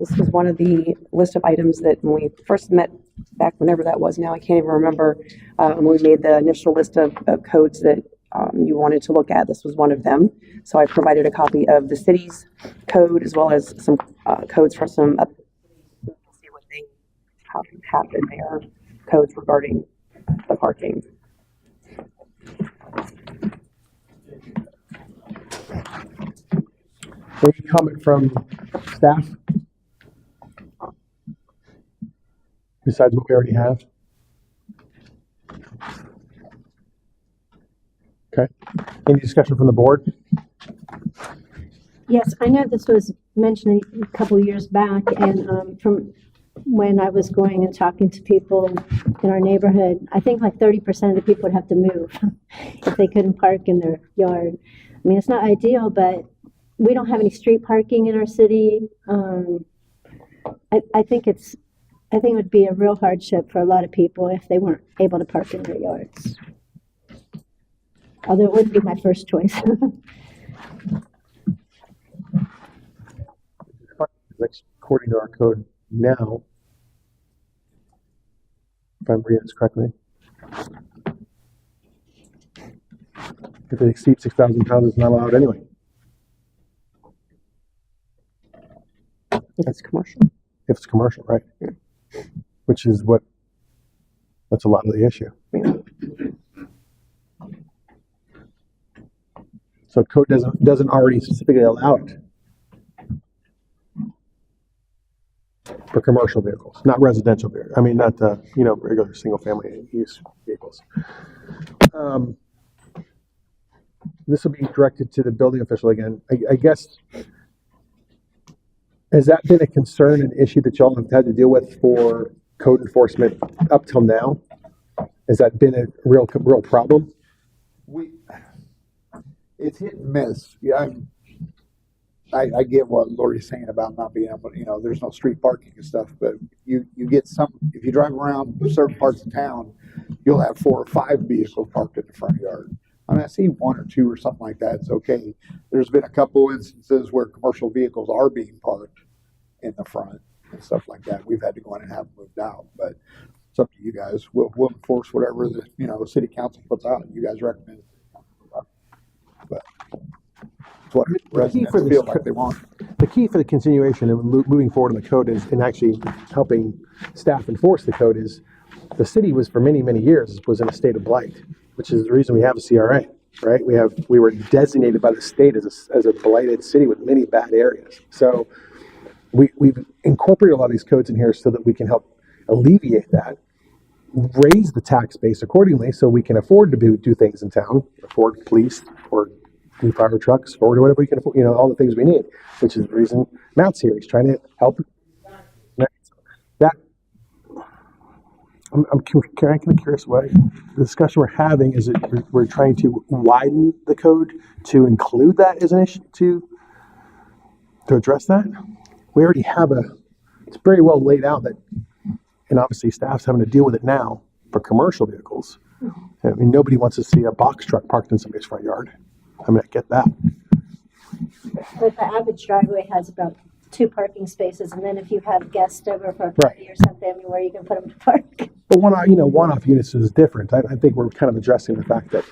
This was one of the list of items that when we first met back whenever that was now, I can't even remember, when we made the initial list of codes that you wanted to look at. This was one of them. So I provided a copy of the city's code as well as some codes for some see what they have in their codes regarding the parking. Any comment from staff? Besides what we already have? Okay. Any discussion from the board? Yes, I know this was mentioned a couple of years back, and from when I was going and talking to people in our neighborhood, I think like 30% of the people would have to move if they couldn't park in their yard. I mean, it's not ideal, but we don't have any street parking in our city. I think it would be a real hardship for a lot of people if they weren't able to park in their yards. Although it wouldn't be my first choice. According to our code now, if I'm reading this correctly, if it exceeds 6,000 pounds, it's not allowed anyway. If it's commercial. If it's commercial, right? Yeah. Which is that's a lot of the issue. Yeah. So code doesn't already specifically allow it for commercial vehicles, not residential vehicles. I mean, not the regular single family use vehicles. This will be directed to the building official again. I guess, has that been a concern, an issue that y'all have had to deal with for code enforcement up till now? Has that been a real problem? It's hit and miss. Yeah, I get what Lori's saying about not being able to, there's no street parking and stuff, but you get some, if you drive around certain parts of town, you'll have 4 or 5 vehicles parked in the front yard. I mean, I see 1 or 2 or something like that. It's okay. There's been a couple instances where commercial vehicles are being parked in the front and stuff like that. We've had to go in and have them moved out, but it's up to you guys. We'll enforce whatever the city council puts out. You guys recommend. But it's what residents feel like they want. The key for the continuation and moving forward on the code is, and actually helping staff enforce the code, is the city was for many, many years was in a state of blight, which is the reason we have a CRA, right? We were designated by the state as a blighted city with many bad areas. So we've incorporated a lot of these codes in here so that we can help alleviate that. raise the tax base accordingly so we can afford to do things in town, afford police, or do fire trucks, or whatever we can afford, all the things we need, which is the reason Matt's here. He's trying to help. That I'm kind of curious what the discussion we're having is. We're trying to widen the code to include that as an issue to address that. We already have it's very well laid out that, and obviously staff's having to deal with it now for commercial vehicles. I mean, nobody wants to see a box truck parked in somebody's front yard. I mean, I get that. But the average driveway has about 2 parking spaces, and then if you have guests over for a Right. party or something, I mean, where you can put them to park. But one-off units is different. I think we're kind of addressing the fact that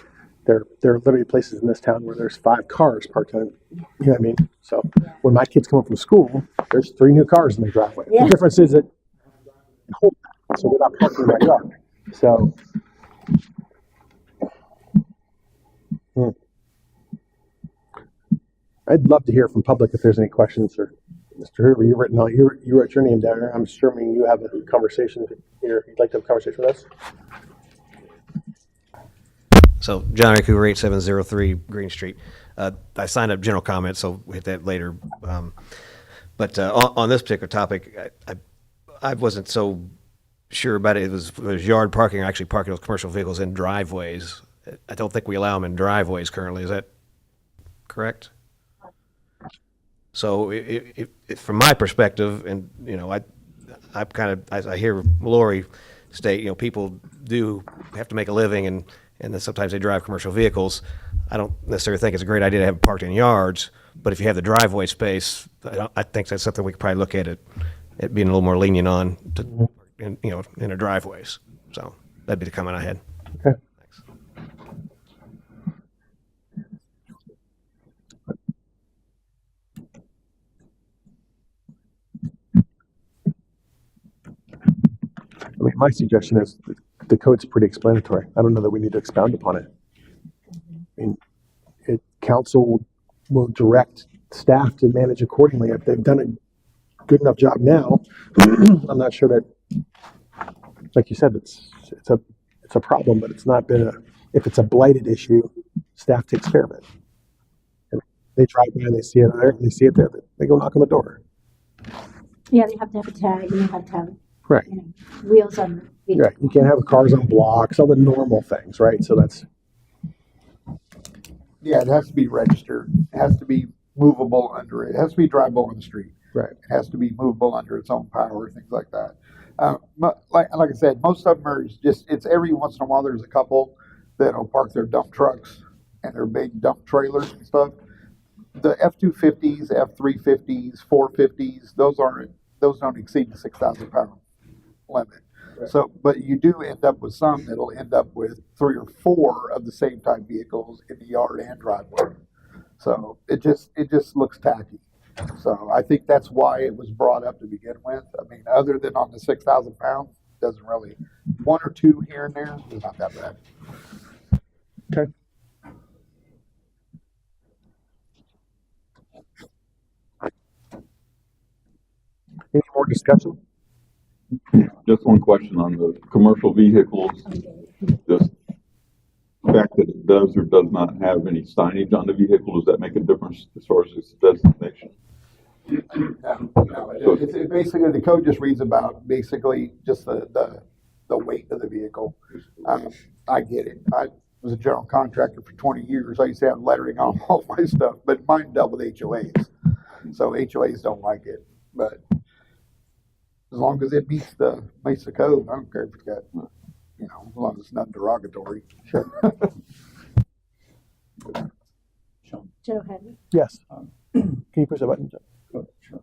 there are literally places in this town where there's 5 cars parked on, you know what I mean? So when my kids come home from school, there's 3 new cars in their driveway. Yeah. The difference is that hold that, so they're not parking in my yard. So. I'd love to hear from public if there's any questions. Or Mr. Hoover, you wrote your name down there. I'm assuming you have a conversation here. You'd like to have a conversation with us? So, John Eric Hoover, 8703 Green Street. I signed up general comments, so we'll hit that later. But on this particular topic, I wasn't so sure about it. It was yard parking or actually parking those commercial vehicles in driveways. I don't think we allow them in driveways currently. Is that correct? So, from my perspective, and I hear Lori state, people do have to make a living, and then sometimes they drive commercial vehicles. I don't necessarily think it's a great idea to have it parked in yards, but if you have the driveway space, I think that's something we could probably look at it being a little more lenient on, in our driveways. So that'd be the comment I had. Okay. Thanks. I mean, my suggestion is the code's pretty explanatory. I don't know that we need to expound upon it. I mean, council will direct staff to manage accordingly. If they've done a good enough job now, I'm not sure that, like you said, it's a problem, but it's not been if it's a blighted issue, staff takes care of it. And they drive by and they see it there, and they see it there, they go knock on the door. Yeah, they have to have a tag, and they have to have Right. Wheels on the vehicle. Right. You can't have cars on blocks, all the normal things, right? So that's. Yeah, it has to be registered. It has to be movable under it. It has to be drivable on the street. Right. It has to be movable under its own power, things like that. Like I said, most of them are it's every once in a while there's a couple that'll park their dump trucks and their big dump trailers and stuff. The F-250s, F-350s, 450s, those don't exceed the 6,000 pound limit. Right. So, but you do end up with some that'll end up with 3 or 4 of the same type vehicles in the yard and driveway. So it just looks tacky. So I think that's why it was brought up to begin with. I mean, other than on the 6,000 pounds, doesn't really, 1 or 2 here and there is not that bad. Okay. Any more discussion? Just one question on the commercial vehicles. Just the fact that it does or does not have any signage on the vehicle, does that make a difference as far as its designation? No, it's basically, the code just reads about basically just the weight of the vehicle. I get it. I was a general contractor for 20 years. I used to have lettering on all my stuff, but mine dealt with HOAs. So HOAs don't like it, but as long as it meets the code, I don't care if it's got, as long as it's not derogatory. Sure. Joe Henry. Yes. Can you push the button? Oh, sure.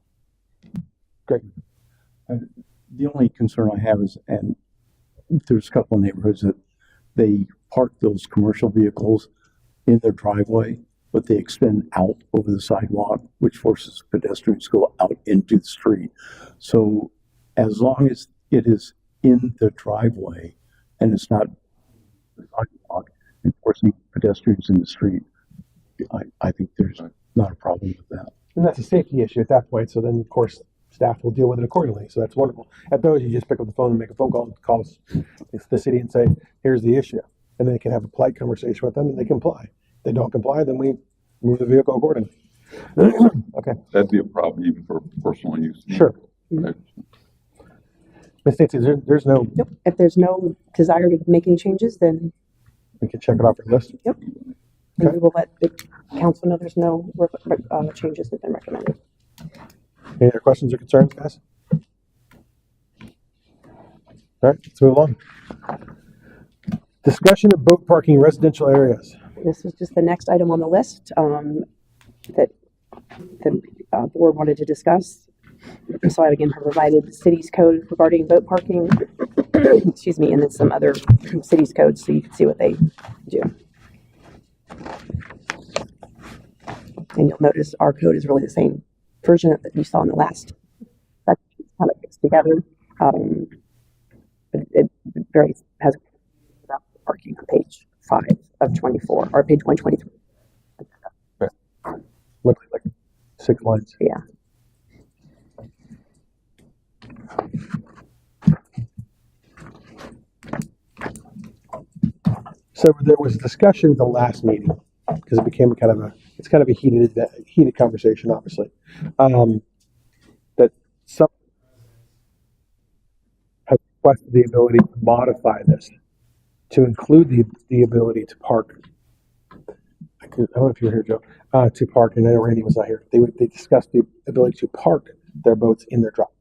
Great. The only concern I have is, and there's a couple of neighborhoods that they park those commercial vehicles in their driveway, but they extend out over the sidewalk, which forces pedestrians to go out into the street. So as long as it is in the driveway and it's not the sidewalk and forcing pedestrians in the street, I think there's not a problem with that. And that's a safety issue at that point. So then, of course, staff will deal with it accordingly. So that's wonderful. At those, you just pick up the phone and make a phone call, calls the city and say, here's the issue. And they can have a polite conversation with them and they comply. If they don't comply, then we move the vehicle accordingly. Okay, That'd be a problem even for personal use. sure. Right. Ms. Stacy, there's no, Nope. If there's no desire to make any changes, then we can check it off our list. and we will let the council know there's no changes that have been recommended. Any other questions or concerns, guys? All right, let's move on. Discussion of boat parking in residential areas. This is just the next item on the list that the board wanted to discuss. So I again provided the city's code regarding boat parking, excuse me, and then some other city's codes so you can see what they do. And you'll notice our code is really the same version that you saw in the last section. It's kind of mixed together. But it very has about parking on page 5 of 24 or page 123. Looks like 6 lines. Yeah. So there was discussion at the last meeting because it became it's kind of a heated conversation, obviously. That some has requested the ability to modify this to include the ability to park. I don't know if you were here, Joe, to park, and I know Randy was not here. They discussed the ability to park their boats in their driveway.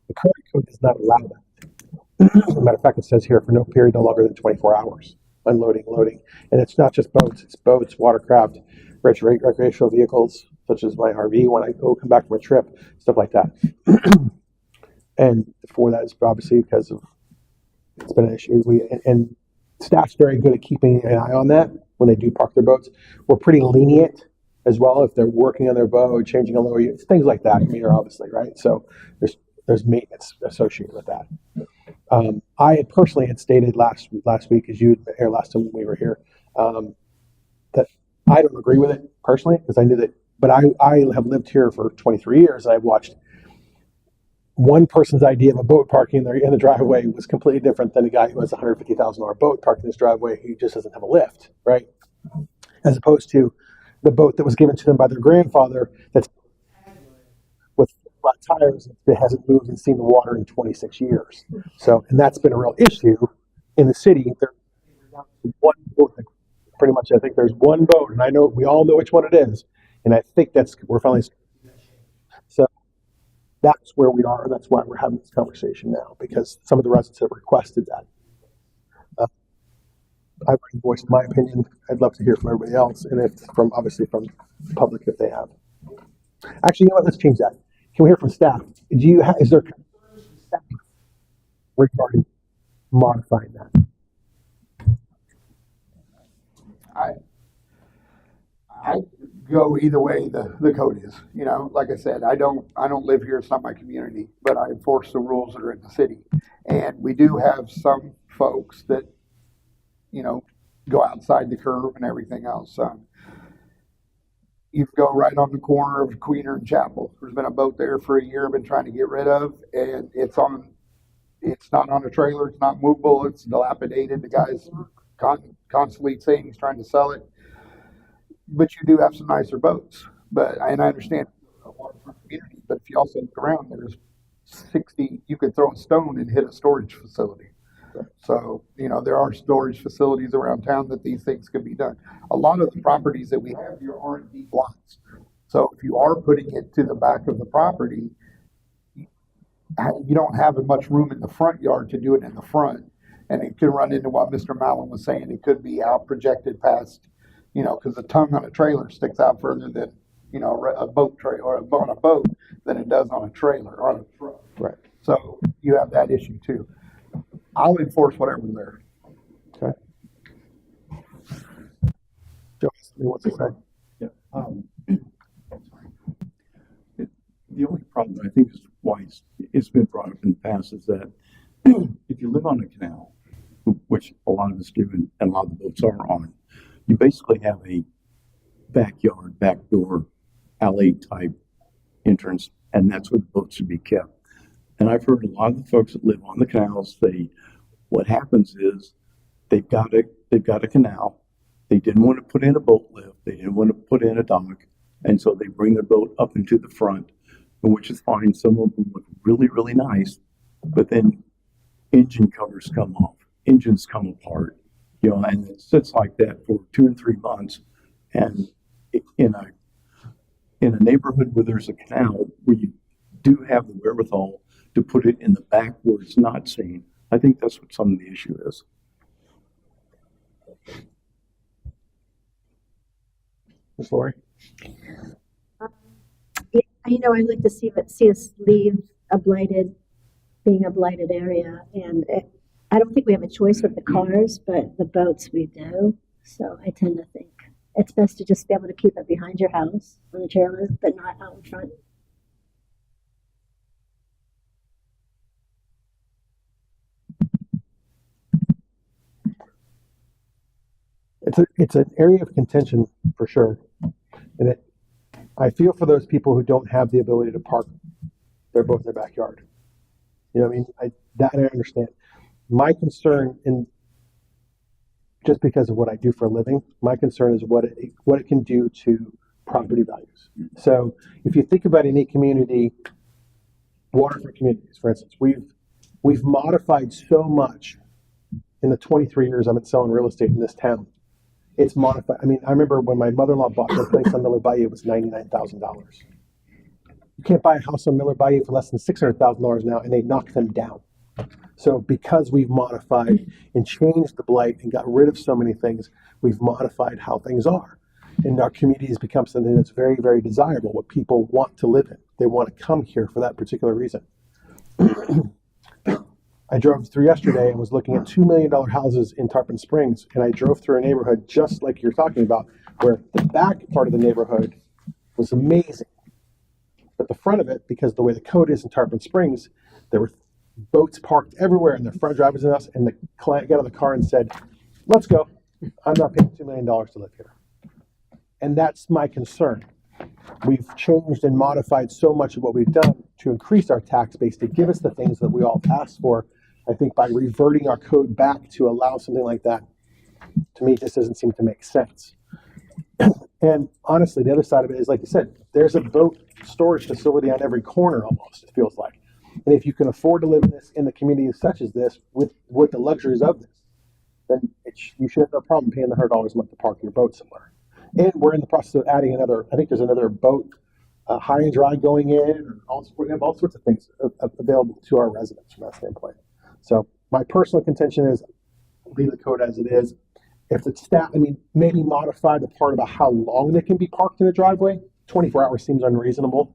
The current code does not allow that. As a matter of fact, it says here for no period no longer than 24 hours, unloading, loading. And it's not just boats, it's boats, watercraft, recreational vehicles, such as my RV when I come back from a trip, stuff like that. And for that is obviously because of, it's been an issue. And staff's very good at keeping an eye on that when they do park their boats. We're pretty lenient as well if they're working on their boat, changing a lower unit, things like that here, obviously, right? So there's maintenance associated with that. I had personally had stated last week, as you were here last time we were here, that I don't agree with it personally because I knew that, but I have lived here for 23 years. I've watched one person's idea of a boat parking in the driveway was completely different than a guy who has a $150,000 boat parked in his driveway who just doesn't have a lift, right? As opposed to the boat that was given to them by their grandfather that's with flat tires that hasn't moved and seen the water in 26 years. So, and that's been a real issue in the city. There's one boat, pretty much, I think there's one boat, and I know we all know which one it is, and I think we're finally. So that's where we are, and that's why we're having this conversation now, because some of the residents have requested that. I've already voiced my opinion. I'd love to hear from everybody else, and obviously from the public if they have. Actually, you know what? Let's change that. Can we hear from staff? Is there concerns from staff regarding modifying that? I go either way the code is. You know, like I said, I don't live here. It's not my community, but I enforce the rules that are in the city. And we do have some folks that, you know, go outside the curve and everything else. You go right on the corner of Queener and Chapel. There's been a boat there for a year I've been trying to get rid of, and it's not on a trailer, it's not movable, it's dilapidated. The guy's constantly saying he's trying to sell it. But you do have some nicer boats. And I understand a waterfront community, but if you also look around, there's 60, you could throw a stone and hit a storage facility. So, you know, there are storage facilities around town that these things can be done. A lot of the properties that we have here aren't deep lots. So if you are putting it to the back of the property, you don't have as much room in the front yard to do it in the front. And it could run into what Mr. Mallon was saying. It could be out projected past, you know, because the tongue on a trailer sticks out further than, you know, a boat trailer or on a boat than it does on a trailer or on a truck. Right. So you have that issue too. I'll enforce whatever's there. Okay. Joe, something wants to say? Yeah. The only problem I think is why it's been brought up in the past is that if you live on a canal, which a lot of us do and a lot of the boats are on, you basically have a backyard, back door, alley type entrance and that's where the boats should be kept. And I've heard a lot of the folks that live on the canals say, what happens is they've got a canal. They didn't want to put in a boat lift. They didn't want to put in a dock. And so they bring their boat up into the front, which is fine. Some of them look really, really nice, but then engine covers come off, engines come apart, and it sits like that for 2 and 3 months. And in a neighborhood where there's a canal, where you do have the wherewithal to put it in the back where it's not seen, I think that's what some of the issue is. Ms. Lori? Yeah, I'd like to see us leave being a blighted area, and I don't think we have a choice with the cars, but the boats we do. So I tend to think it's best to just be able to keep it behind your house on a trailer, but not out in front. It's an area of contention for sure, and I feel for those people who don't have the ability to park their boat in their backyard. I mean, I understand. My concern, and just because of what I do for a living, my concern is what it can do to property values. So if you think about any community, waterfront communities, for instance, we've modified so much in the 23 years I've been selling real estate in this town. It's modified. I mean, I remember when my mother-in-law bought her place on Miller Bayou, it was $99,000. You can't buy a house on Miller Bayou for less than $600,000 now, and they knock them down. So because we've modified and changed the blight and got rid of so many things, we've modified how things are. And our community has become something that's very, very desirable, what people want to live in. They want to come here for that particular reason. I drove through yesterday and was looking at $2 million houses in Tarpon Springs, and I drove through a neighborhood just like you're talking about, where the back part of the neighborhood was amazing. But the front of it, because of the way the code is in Tarpon Springs, there were boats parked everywhere in their front drivers and us, and the client got out of the car and said, let's go. I'm not paying $2 million to live here. And that's my concern. We've changed and modified so much of what we've done to increase our tax base, to give us the things that we all asked for. I think by reverting our code back to allow something like that, to me, just doesn't seem to make sense. And honestly, the other side of it is, like you said, there's a boat storage facility on every corner almost, it feels like. And if you can afford to live in the community such as this, with the luxuries of this, then you should have no problem paying the $100 a month to park your boat somewhere. And we're in the process of adding I think there's another boat, high and dry going in, we have all sorts of things available to our residents from that standpoint. So my personal contention is leave the code as it is. If it's maybe modify the part about how long they can be parked in a driveway. 24 hours seems unreasonable,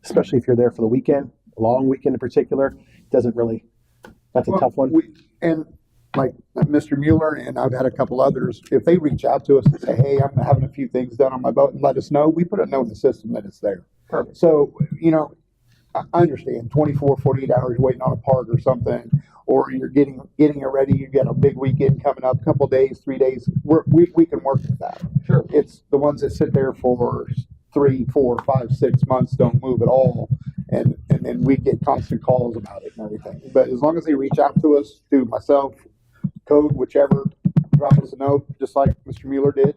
especially if you're there for the weekend, a long weekend in particular. That's a tough one. And like Mr. Mueller, and I've had a couple others, if they reach out to us and say, hey, I'm having a few things done on my boat, and let us know, we put a note in the system that it's there. Perfect. So, I understand 24, 48 hours waiting on a part or something, or you're getting it ready, you got a big weekend coming up, couple days, 3 days, we can work with that. Sure. It's the ones that sit there for 3, 4, 5, 6 months, don't move at all, and then we get constant calls about it and everything. But as long as they reach out to us, to myself, code, whichever, drop us a note, just like Mr. Mueller did,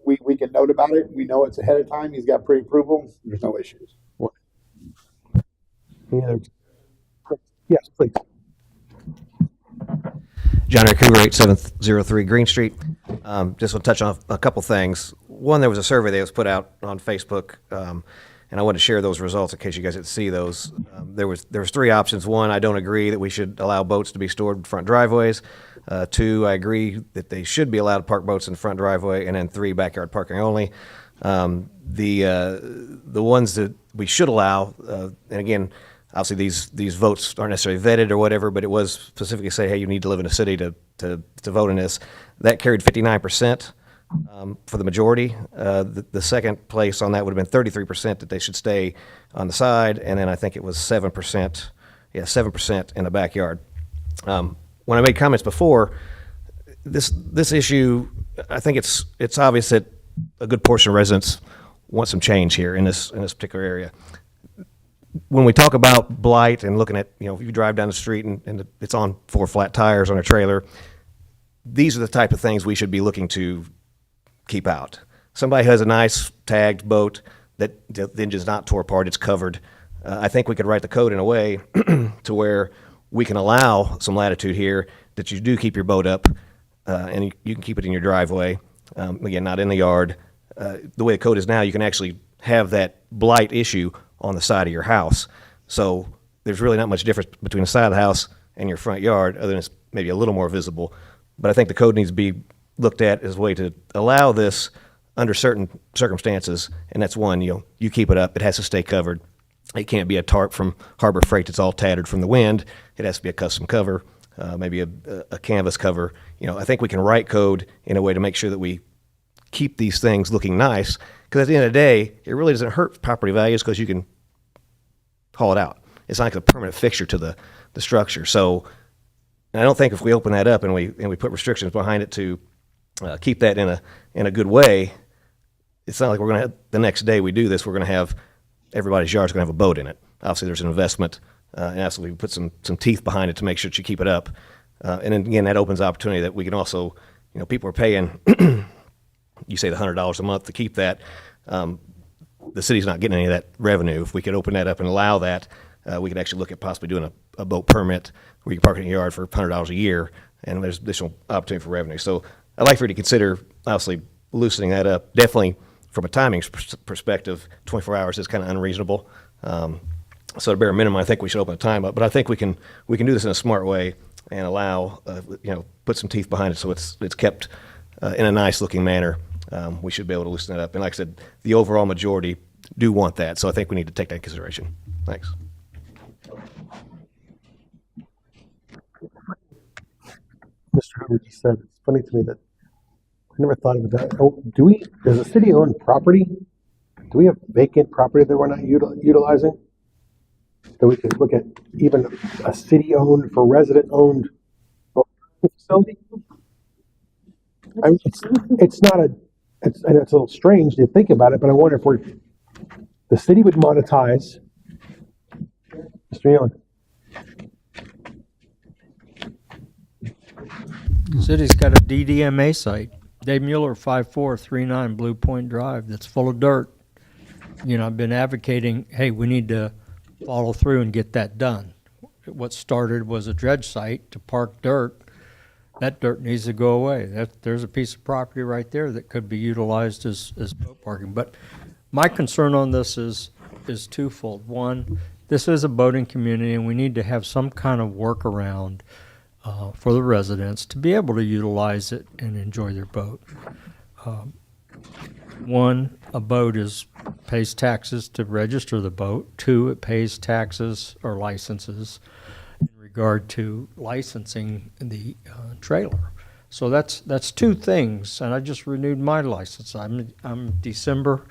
we can note about it. We know it's ahead of time. He's got pre-approval. There's no issues. Yes, please. John Eric Hoover, 8703 Green Street. Just want to touch on a couple things. One, there was a survey that was put out on Facebook, and I want to share those results in case you guys didn't see those. There was 3 options. 1, I don't agree that we should allow boats to be stored in front driveways. 2, I agree that they should be allowed to park boats in the front driveway. And then 3, backyard parking only. The ones that we should allow, and again, obviously these votes aren't necessarily vetted or whatever, but it was specifically say, hey, you need to live in a city to vote in this. That carried 59%. For the majority. The second place on that would have been 33% that they should stay on the side, and then I think it was 7%, 7% in the backyard. When I made comments before, this issue, I think it's obvious that a good portion of residents want some change here in this particular area. When we talk about blight and looking at, if you drive down the street and it's on 4 flat tires on a trailer, these are the type of things we should be looking to keep out. Somebody who has a nice tagged boat that the engine's not tore apart, it's covered. I think we could write the code in a way to where we can allow some latitude here that you do keep your boat up and you can keep it in your driveway. Again, not in the yard. The way the code is now, you can actually have that blight issue on the side of your house. So there's really not much difference between the side of the house and your front yard, other than it's maybe a little more visible. But I think the code needs to be looked at as a way to allow this under certain circumstances, and that's one, you keep it up, it has to stay covered. It can't be a tarp from Harbor Freight that's all tattered from the wind. It has to be a custom cover, maybe a canvas cover. I think we can write code in a way to make sure that we keep these things looking nice, because at the end of the day, it really doesn't hurt property values because you can haul it out. It's not like a permanent fixture to the structure. So I don't think if we open that up and we put restrictions behind it to keep that in a good way, it's not like we're going to have, the next day we do this, we're going to have everybody's yard's going to have a boat in it. Obviously, there's an investment, and absolutely we put some teeth behind it to make sure that you keep it up. And then again, that opens opportunity that we can also, people are paying, you say the $100 a month to keep that. The city's not getting any of that revenue. If we could open that up and allow that, we could actually look at possibly doing a boat permit where you can park it in your yard for $100 a year, and there's additional opportunity for revenue. So I'd like for you to consider, obviously, loosening that up. Definitely, from a timing perspective, 24 hours is kind of unreasonable. So at bare minimum, I think we should open the time up. But I think we can do this in a smart way and allow, put some teeth behind it so it's kept in a nice looking manner. We should be able to loosen that up. And like I said, the overall majority do want that. So I think we need to take that into consideration. Thanks. Mr. Hoover just said, it's funny to me that I never thought of that. Oh, does the city own property? Do we have vacant property that we're not utilizing? That we could look at even a city-owned for resident-owned facility? I mean, it's not and it's a little strange to think about it, but I wonder if the city would monetize. Mr. Nealon. City's got a DDMA site, Dave Mueller, 5439 Blue Point Drive, that's full of dirt. I've been advocating, hey, we need to follow through and get that done. What started was a dredge site to park dirt. That dirt needs to go away. There's a piece of property right there that could be utilized as boat parking. But my concern on this is twofold. One, this is a boating community, and we need to have some kind of workaround for the residents to be able to utilize it and enjoy their boat. One, a boat pays taxes to register the boat. Two, it pays taxes or licenses in regard to licensing the trailer. So that's two things, and I just renewed my license. I'm December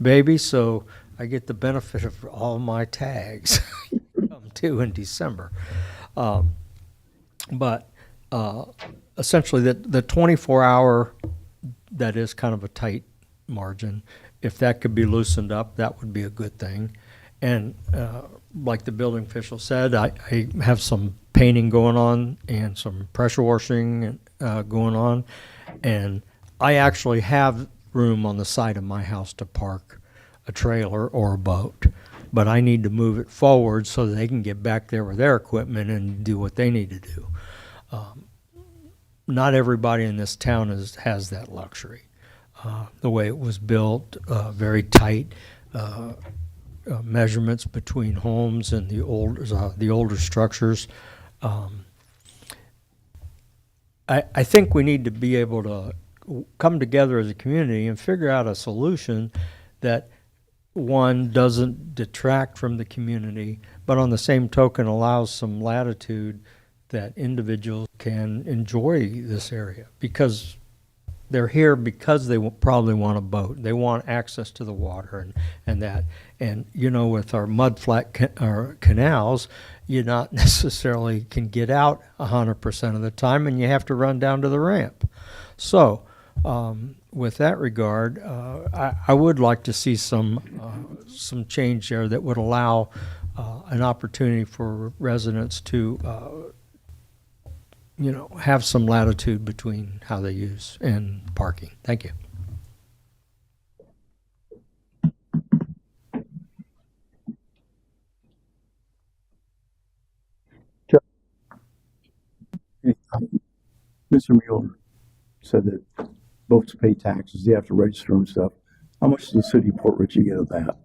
baby, so I get the benefit of all my tags come due in December. But essentially, the 24-hour, that is kind of a tight margin. If that could be loosened up, that would be a good thing. And like the building official said, I have some painting going on and some pressure washing going on. And I actually have room on the side of my house to park a trailer or a boat. But I need to move it forward so that they can get back there with their equipment and do what they need to do. Not everybody in this town has that luxury. The way it was built, very tight measurements between homes and the older structures. I think we need to be able to come together as a community and figure out a solution that, one, doesn't detract from the community, but on the same token allows some latitude that individuals can enjoy this area, because they're here because they probably want a boat. They want access to the water and that. And, with our mudflat canals, you not necessarily can get out 100% of the time, and you have to run down to the ramp. So with that regard, I would like to see some change there that would allow an opportunity for residents to, have some latitude between how they use and parking. Thank you. Mr. Mueller said that boats pay taxes, they have to register and stuff. How much does the city of Port Richey get of that?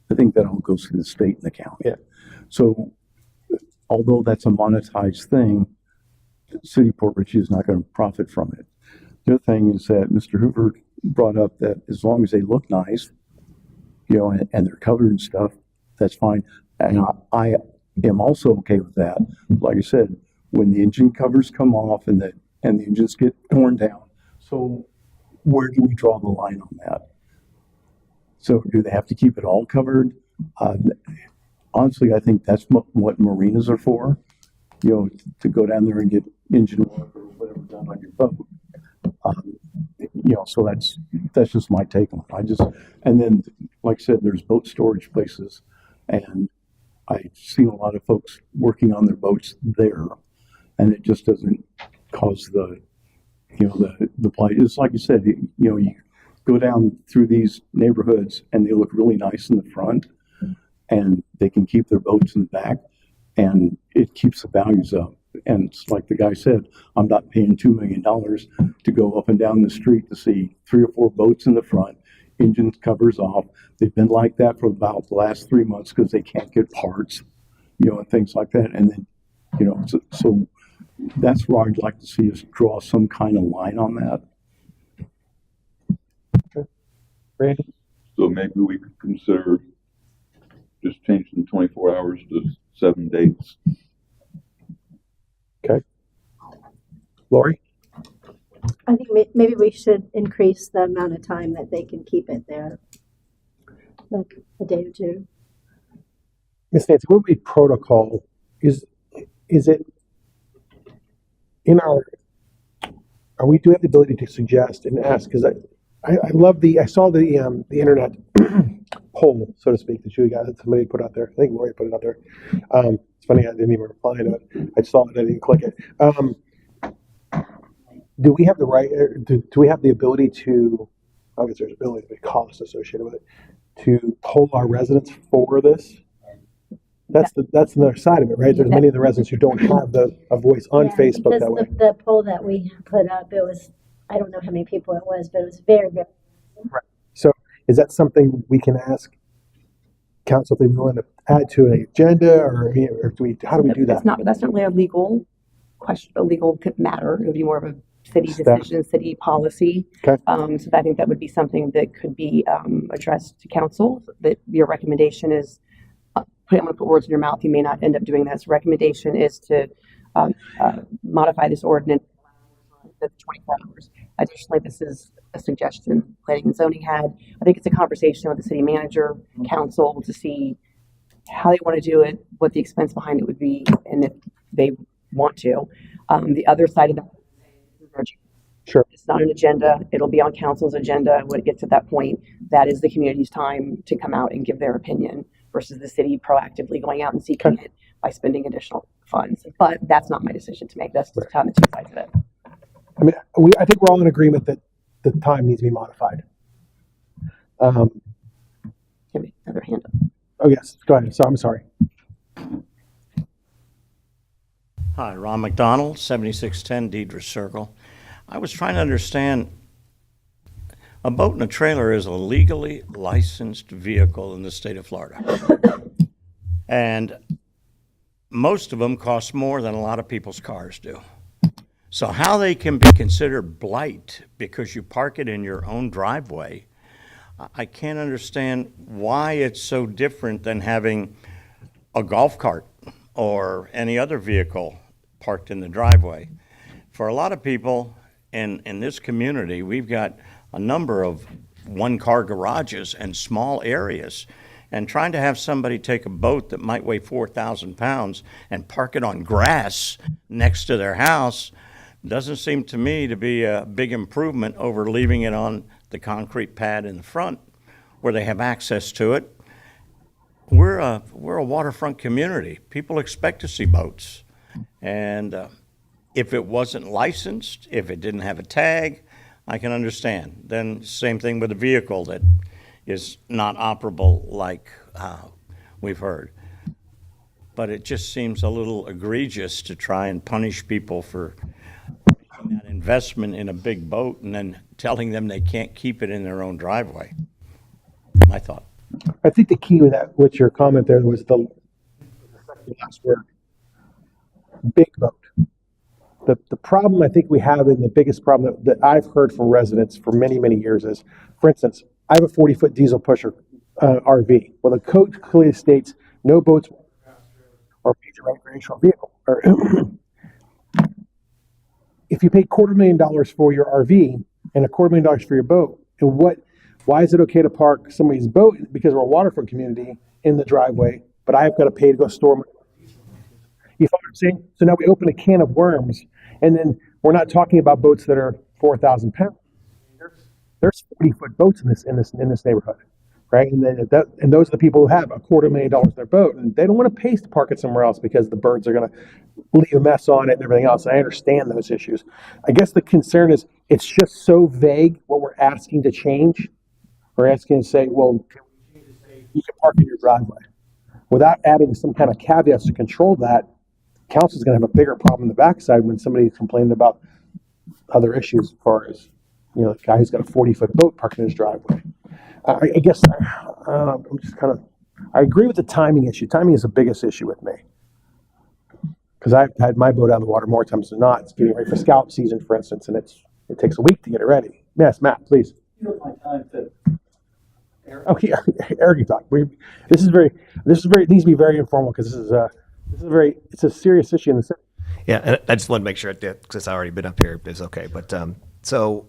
I think that all goes to the state and the county. Yeah. So although that's a monetized thing, the city of Port Richey is not going to profit from it. The other thing is that Mr. Hoover brought up that as long as they look nice, and they're covered and stuff, that's fine. And I am also okay with that. Like I said, when the engine covers come off and the engines get torn down. So where do we draw the line on that? So do they have to keep it all covered? Honestly, I think that's what marinas are for, to go down there and get engine work or whatever done on your boat. So that's just my take on it. And then, like I said, there's boat storage places, and I've seen a lot of folks working on their boats there, and it just doesn't cause the plight. It's like you said, you go down through these neighborhoods and they look really nice in the front, and they can keep their boats in the back, and it keeps the values up. And it's like the guy said, I'm not paying $2 million to go up and down the street to see 3 or 4 boats in the front, engine covers off. They've been like that for about the last 3 months because they can't get parts, and things like that. And then, so that's where I'd like to see us draw some kind of line on that. Okay. Randy? So maybe we could consider just changing 24 hours to 7 days. Okay. Lori? I think maybe we should increase the amount of time that they can keep it there, like a day or two. Ms. Nancy, what would be protocol? Is it in our, do we have the ability to suggest and ask? Because I love I saw the internet poll, so to speak, that you guys, somebody put out there. I think Lori put it out there. It's funny, I didn't even reply to it. I saw it, I didn't click it. Do we have the right, do we have the ability to, obviously there's ability, but cost associated with it, to poll our residents for this? That's another side of it, right? There's many of the residents who don't have a voice on Facebook that way. The poll that we put up, it was, I don't know how many people it was, but it was very, very. Right. So is that something we can ask council if they want to add to an agenda, or how do we do that? That's not really a legal question, a legal matter. It would be more of a city decision, city policy. Okay. So I think that would be something that could be addressed to council. That your recommendation is, I'm going to put words in your mouth. You may not end up doing this. Recommendation is to modify this ordinance to 24 hours. Additionally, this is a suggestion planning and zoning had. I think it's a conversation with the city manager, council, to see how they want to do it, what the expense behind it would be, and if they want to. The other side of that, sure, it's not an agenda. It'll be on council's agenda when it gets to that point. That is the community's time to come out and give their opinion versus the city proactively going out and seeking it by spending additional funds. But that's not my decision to make. That's just on the two sides of it. I mean, I think we're all in agreement that the time needs to be modified. Give me another hand up. Oh yes, go ahead. So I'm sorry. Hi, Ron McDonald, 7610 Deidre Circle. I was trying to understand, a boat and a trailer is a legally licensed vehicle in the state of Florida. And most of them cost more than a lot of people's cars do. So how they can be considered blight because you park it in your own driveway, I can't understand why it's so different than having a golf cart or any other vehicle parked in the driveway. For a lot of people in this community, we've got a number of one-car garages and small areas, and trying to have somebody take a boat that might weigh 4,000 pounds and park it on grass next to their house doesn't seem to me to be a big improvement over leaving it on the concrete pad in the front where they have access to it. We're a waterfront community. People expect to see boats. And if it wasn't licensed, if it didn't have a tag, I can understand. Then same thing with a vehicle that is not operable like we've heard. But it just seems a little egregious to try and punish people for making that investment in a big boat and then telling them they can't keep it in their own driveway. My thought. I think the key with that, with your comment there, was the last word, big boat. The problem I think we have, and the biggest problem that I've heard from residents for many, many years is, for instance, I have a 40-foot diesel pusher RV. Well, the code clearly states no boats or major recreational vehicle. Or if you pay $250,000 for your RV and $250,000 for your boat, and why is it okay to park somebody's boat, because we're a waterfront community, in the driveway, but I've got to pay to go store my. You follow what I'm saying? So now we open a can of worms, and then we're not talking about boats that are 4,000 pounds. There's 40-foot boats in this neighborhood, right? And then and those are the people who have $250,000 in their boat, and they don't want to pay to park it somewhere else because the birds are going to leave a mess on it and everything else. I understand those issues. I guess the concern is it's just so vague what we're asking to change. We're asking to say, well, you can park in your driveway, without adding some kind of caveats to control that. Council's going to have a bigger problem in the backside when somebody complained about other issues, as far as, the guy who's got a 40-foot boat parked in his driveway. I guess I'm just I agree with the timing issue. Timing is the biggest issue with me, because I've had my boat out of the water more times than not. It's getting ready for scallop season, for instance, and it takes a week to get it ready. Yes, Matt, please. Okay, Eric, you talk. This is very. It needs to be very informal, because it's a serious issue in the city. Yeah, and I just want to make sure that, because it's already been up here, it's okay. But so,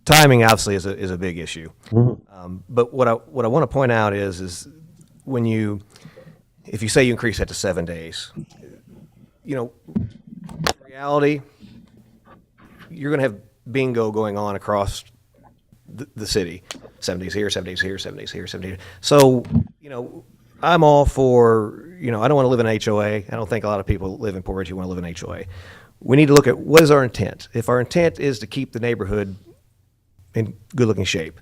timing obviously is a big issue. Mm-hmm. But what I want to point out is when if you say you increase that to 7 days, in reality, you're going to have bingo going on across the city. 7 days here, 7 days here, 7 days here, 7 days. So, I'm all for, I don't want to live in an HOA. I don't think a lot of people live in Port Richey want to live in an HOA. We need to look at what is our intent. If our intent is to keep the neighborhood in good-looking shape,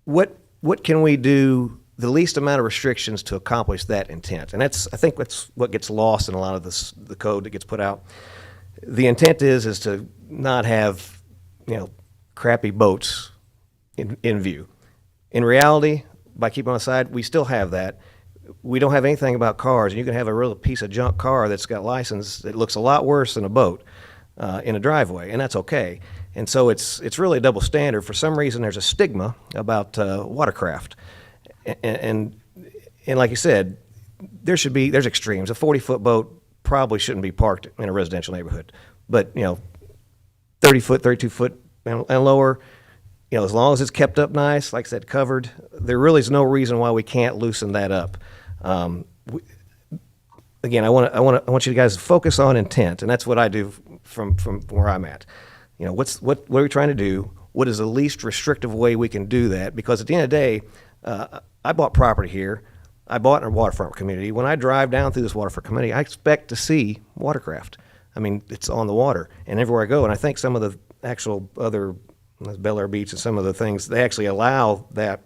what can we do, the least amount of restrictions to accomplish that intent? And I think that's what gets lost in a lot of the code that gets put out. The intent is to not have, crappy boats in view. In reality, by keeping on the side, we still have that. We don't have anything about cars, and you can have a real piece of junk car that's got license that looks a lot worse than a boat in a driveway, and that's okay. And so it's really a double standard. For some reason, there's a stigma about watercraft, and like you said, there's extremes. A 40-foot boat probably shouldn't be parked in a residential neighborhood, but 30-foot, 32-foot and lower. As long as it's kept up nice, like I said, covered, there really is no reason why we can't loosen that up. Again, I want you guys to focus on intent, and that's what I do from where I'm at. What are we trying to do? What is the least restrictive way we can do that? Because at the end of the day, I bought property here. I bought in a waterfront community. When I drive down through this waterfront community, I expect to see watercraft. I mean, it's on the water, and everywhere I go, and I think some of the actual other Bel Air Beach and some of the things, they actually allow that.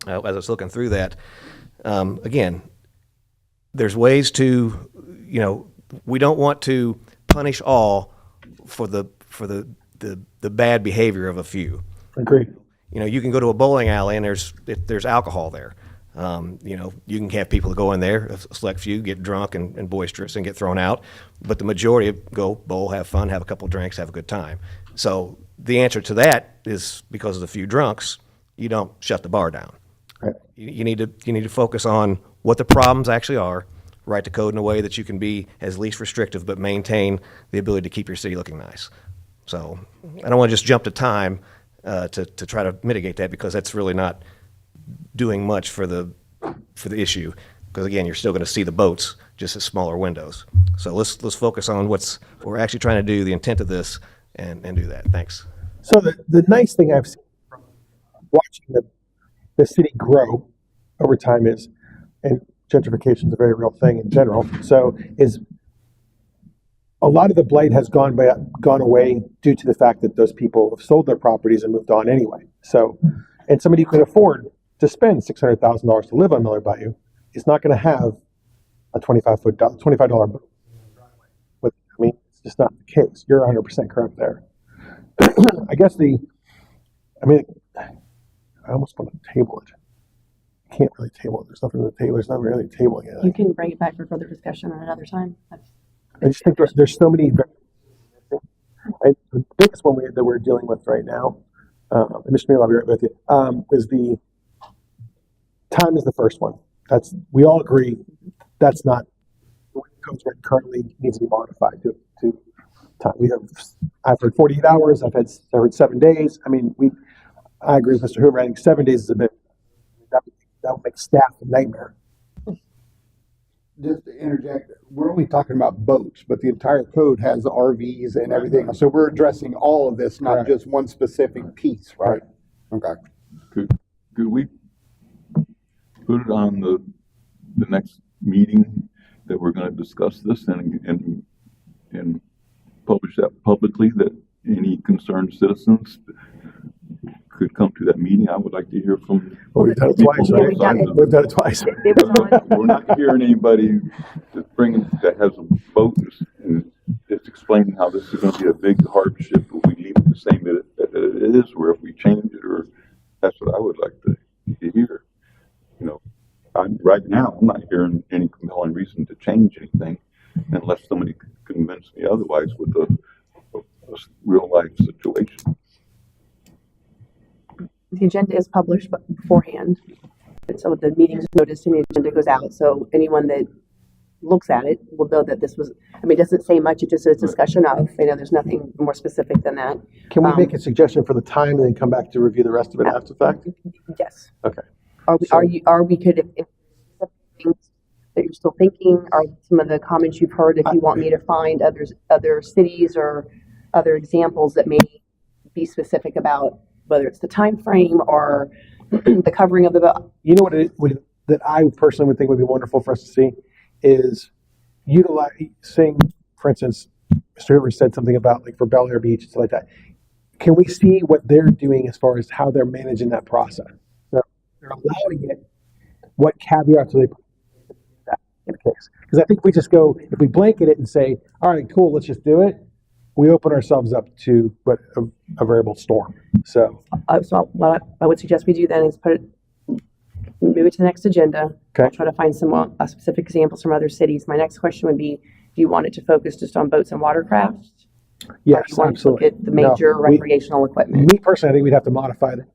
As I was looking through that, again, there's ways to, we don't want to punish all for the bad behavior of a few. Agreed. You can go to a bowling alley and there's alcohol there. You can have people go in there, a select few, get drunk and boisterous and get thrown out, but the majority go bowl, have fun, have a couple drinks, have a good time. So the answer to that is, because of the few drunks, you don't shut the bar down. Right. You need to focus on what the problems actually are, write the code in a way that you can be as least restrictive but maintain the ability to keep your city looking nice. So I don't want to just jump to time to try to mitigate that, because that's really not doing much for the issue, because again, you're still going to see the boats, just as smaller windows. So let's focus on what we're actually trying to do, the intent of this, and do that. Thanks. So the nice thing I've seen from watching the city grow over time is, and gentrification is a very real thing in general, so is a lot of the blight has gone away due to the fact that those people have sold their properties and moved on anyway. So, and somebody who can afford to spend $600,000 to live on Miller Bayou is not going to have a $25 boat. I mean, it's just not the case. You're 100% correct there. I guess I almost want to table it. Can't really table it. There's nothing to the table. There's not really tabling it. You can bring it back for further discussion at another time. I just think there's so many. The biggest one that we're dealing with right now, and Mr. Neal, I'll be right with you, is the time is the first one. We all agree that's not the way it comes right currently needs to be modified to time. I've heard 48 hours. I've heard 7 days. I mean, I agree with Mr. Hoover. I think 7 days is a bit. That would make staff a nightmare. Just to interject, we're only talking about boats, but the entire code has RVs and everything. So we're addressing all of this, not Right. just one specific piece, right? Okay. Could we put it on the next meeting that we're gonna discuss this and publish that publicly, that any concerned citizens could come to that meeting? I would like to hear from. Well, we've done it twice, Yeah, right? we've done it. We've done it twice. It was on, We're not hearing anybody that has a boat and just explaining how this is gonna be a big hardship, but we leave it the same that it is, or if we change it, or that's what I would like to hear. You know, right now, I'm not hearing any compelling reason to change anything unless somebody could convince me otherwise with a real life situation. the agenda is published beforehand. And so the meeting's noticed and the agenda goes out. So anyone that looks at it will know that this was, I mean, it doesn't say much. It just says discussion of, there's nothing more specific than that. Can we make a suggestion for the time and then come back to review the rest of it after the fact? Yes. Okay. If things that you're still thinking, are some of the comments you've heard, if you want me to find other cities or other examples that may be specific about whether it's the time frame or the covering of the boat. You know that I personally would think would be wonderful for us to see is utilizing, for instance, Mr. Hoover said something about like for Bel Air Beach and stuff like that. Can we see what they're doing as far as how they're managing that process? So they're allowing it. What caveats are they putting in that case? Because I think if we blanket it and say, all right, cool, let's just do it, we open ourselves up to a variable storm. So What I would suggest we do then is move it to the next agenda. Okay. I'll try to find some specific examples from other cities. My next question would be, do you want it to focus just on boats and watercraft? yes, Or do you want absolutely. to look at the major recreational equipment? Me personally, I think we'd have to modify the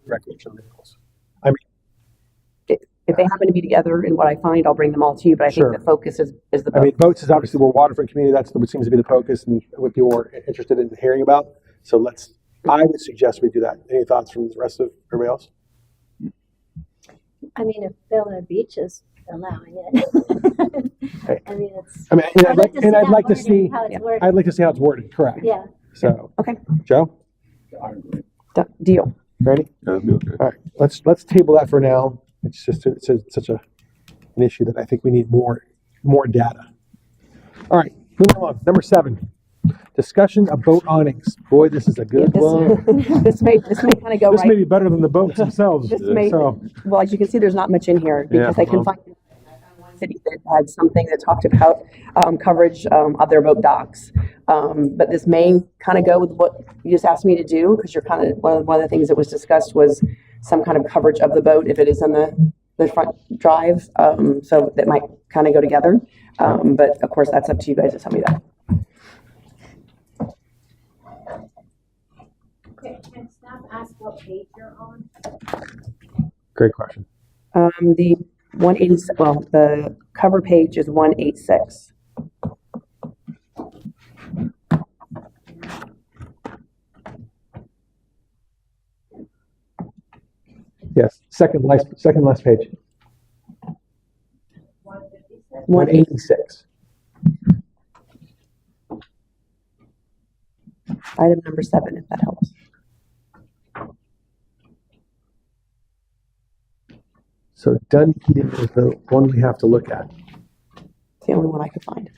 recreational vehicles. I mean, If they happen to be together and what I find, I'll bring them all to you, but I Sure. think the focus is the I mean, boat. boats is obviously we're a waterfront community. That's what seems to be the focus and what people are interested in hearing about. So I would suggest we do that. Any thoughts from the rest of everybody else? I mean, if Bel Air Beach is allowing it. Right. I mean, it's. I mean, I'd like to that see. wording, how it's worded. I'd like to see how it's worded. Correct. Yeah. So, Okay, Joe, deal. ready? That'd be okay. All right. Let's table that for now. It's just such an issue that I think we need more data. All right, moving on. Number 7, discussion of boat awnings. Boy, this is a good one. This may kind of go This right. may be better than the boats themselves. This may, So, well, as you can see, there's not much in here because Yeah. I can find one city that had something that talked about coverage of their boat docks. But this may kind of go with what you just asked me to do, because you're kind of, one of the things that was discussed was some kind of coverage of the boat if it is in the front drive. So that might kind of go together. But of course, that's up to you guys to tell me that. Okay, can staff ask what page you're on? great question. The 180, well, the cover page is 186. Yes, second last page. 156? 186. Item number 7, if that helps. So Dunedin is the one we have to look at. It's the only one I could find.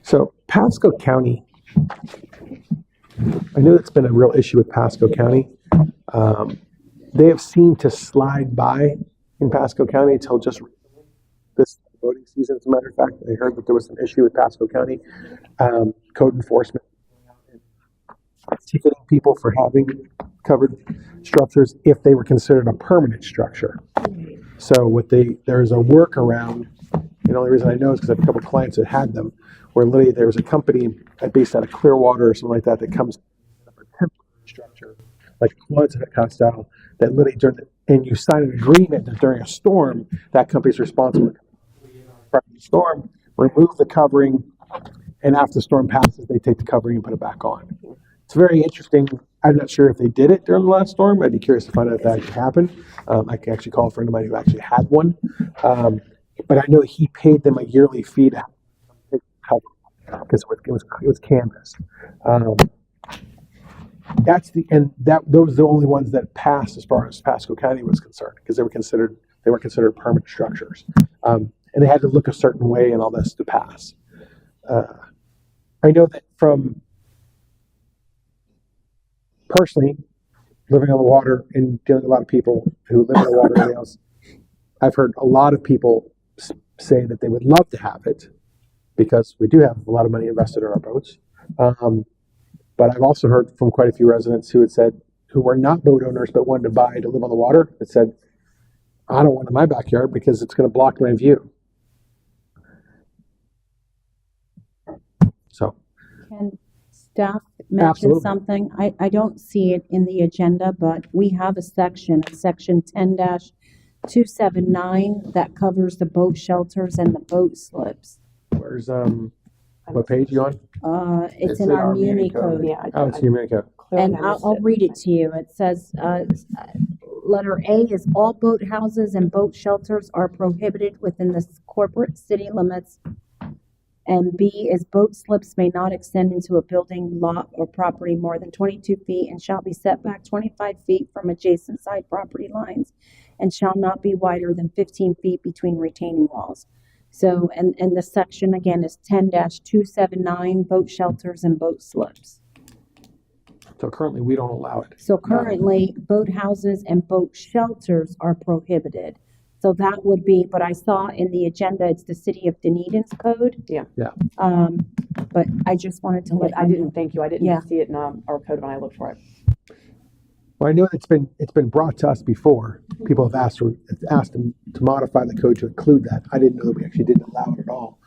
So Pasco County, I know that's been a real issue with Pasco County. They have seemed to slide by in Pasco County until just this voting season. As a matter of fact, I heard that there was an issue with Pasco County code enforcement ticketing people for having covered structures if they were considered a permanent structure. So there's a workaround. And the only reason I know is because I have a couple of clients that had them, where literally there was a company based out of Clearwater or something like that comes up with a temporary structure, like a floods kind of style, that literally and you sign an agreement that during a storm, that company's responsible for the storm, remove the covering, and after the storm passes, they take the covering and put it back on. It's very interesting. I'm not sure if they did it during the last storm. I'd be curious to find out if that actually happened. I can actually call a friend of mine who actually had one. But I know he paid them a yearly fee to help because it was canvas. Those are the only ones that passed as far as Pasco County was concerned, because they were considered permanent structures, and they had to look a certain way and all this to pass. I know that from personally living on the water and dealing with a lot of people who live on the water and everything else, I've heard a lot of people say that they would love to have it because we do have a lot of money invested in our boats. But I've also heard from quite a few residents who were not boat owners but wanted to buy to live on the water, that said, I don't want it in my backyard because it's going to block my view. So. Can staff mention Absolutely. something? I don't see it in the agenda, but we have a section, section 10-279, that covers the boat shelters and the boat slips. Where's what page you on? It's in our Muni code. Yeah. Oh, it's Muni code. And I'll read it to you. It says, letter A is all boathouses and boat shelters are prohibited within the corporate city limits. And B is boat slips may not extend into a building, lot, or property more than 22 feet and shall be set back 25 feet from adjacent side property lines and shall not be wider than 15 feet between retaining walls. So, and the section again is 10-279, boat shelters and boat slips. So currently we don't allow it. So currently, boathouses and boat shelters are prohibited. So that would be, but I saw in the agenda, it's the city of Dunedin's code. Yeah. Yeah. But I just wanted to let I you didn't, know. thank you. I didn't Yeah. see it in our code when I looked for it. Well, I know it's been brought to us before. People have asked them to modify the code to include that. I didn't know that we actually didn't allow it at all.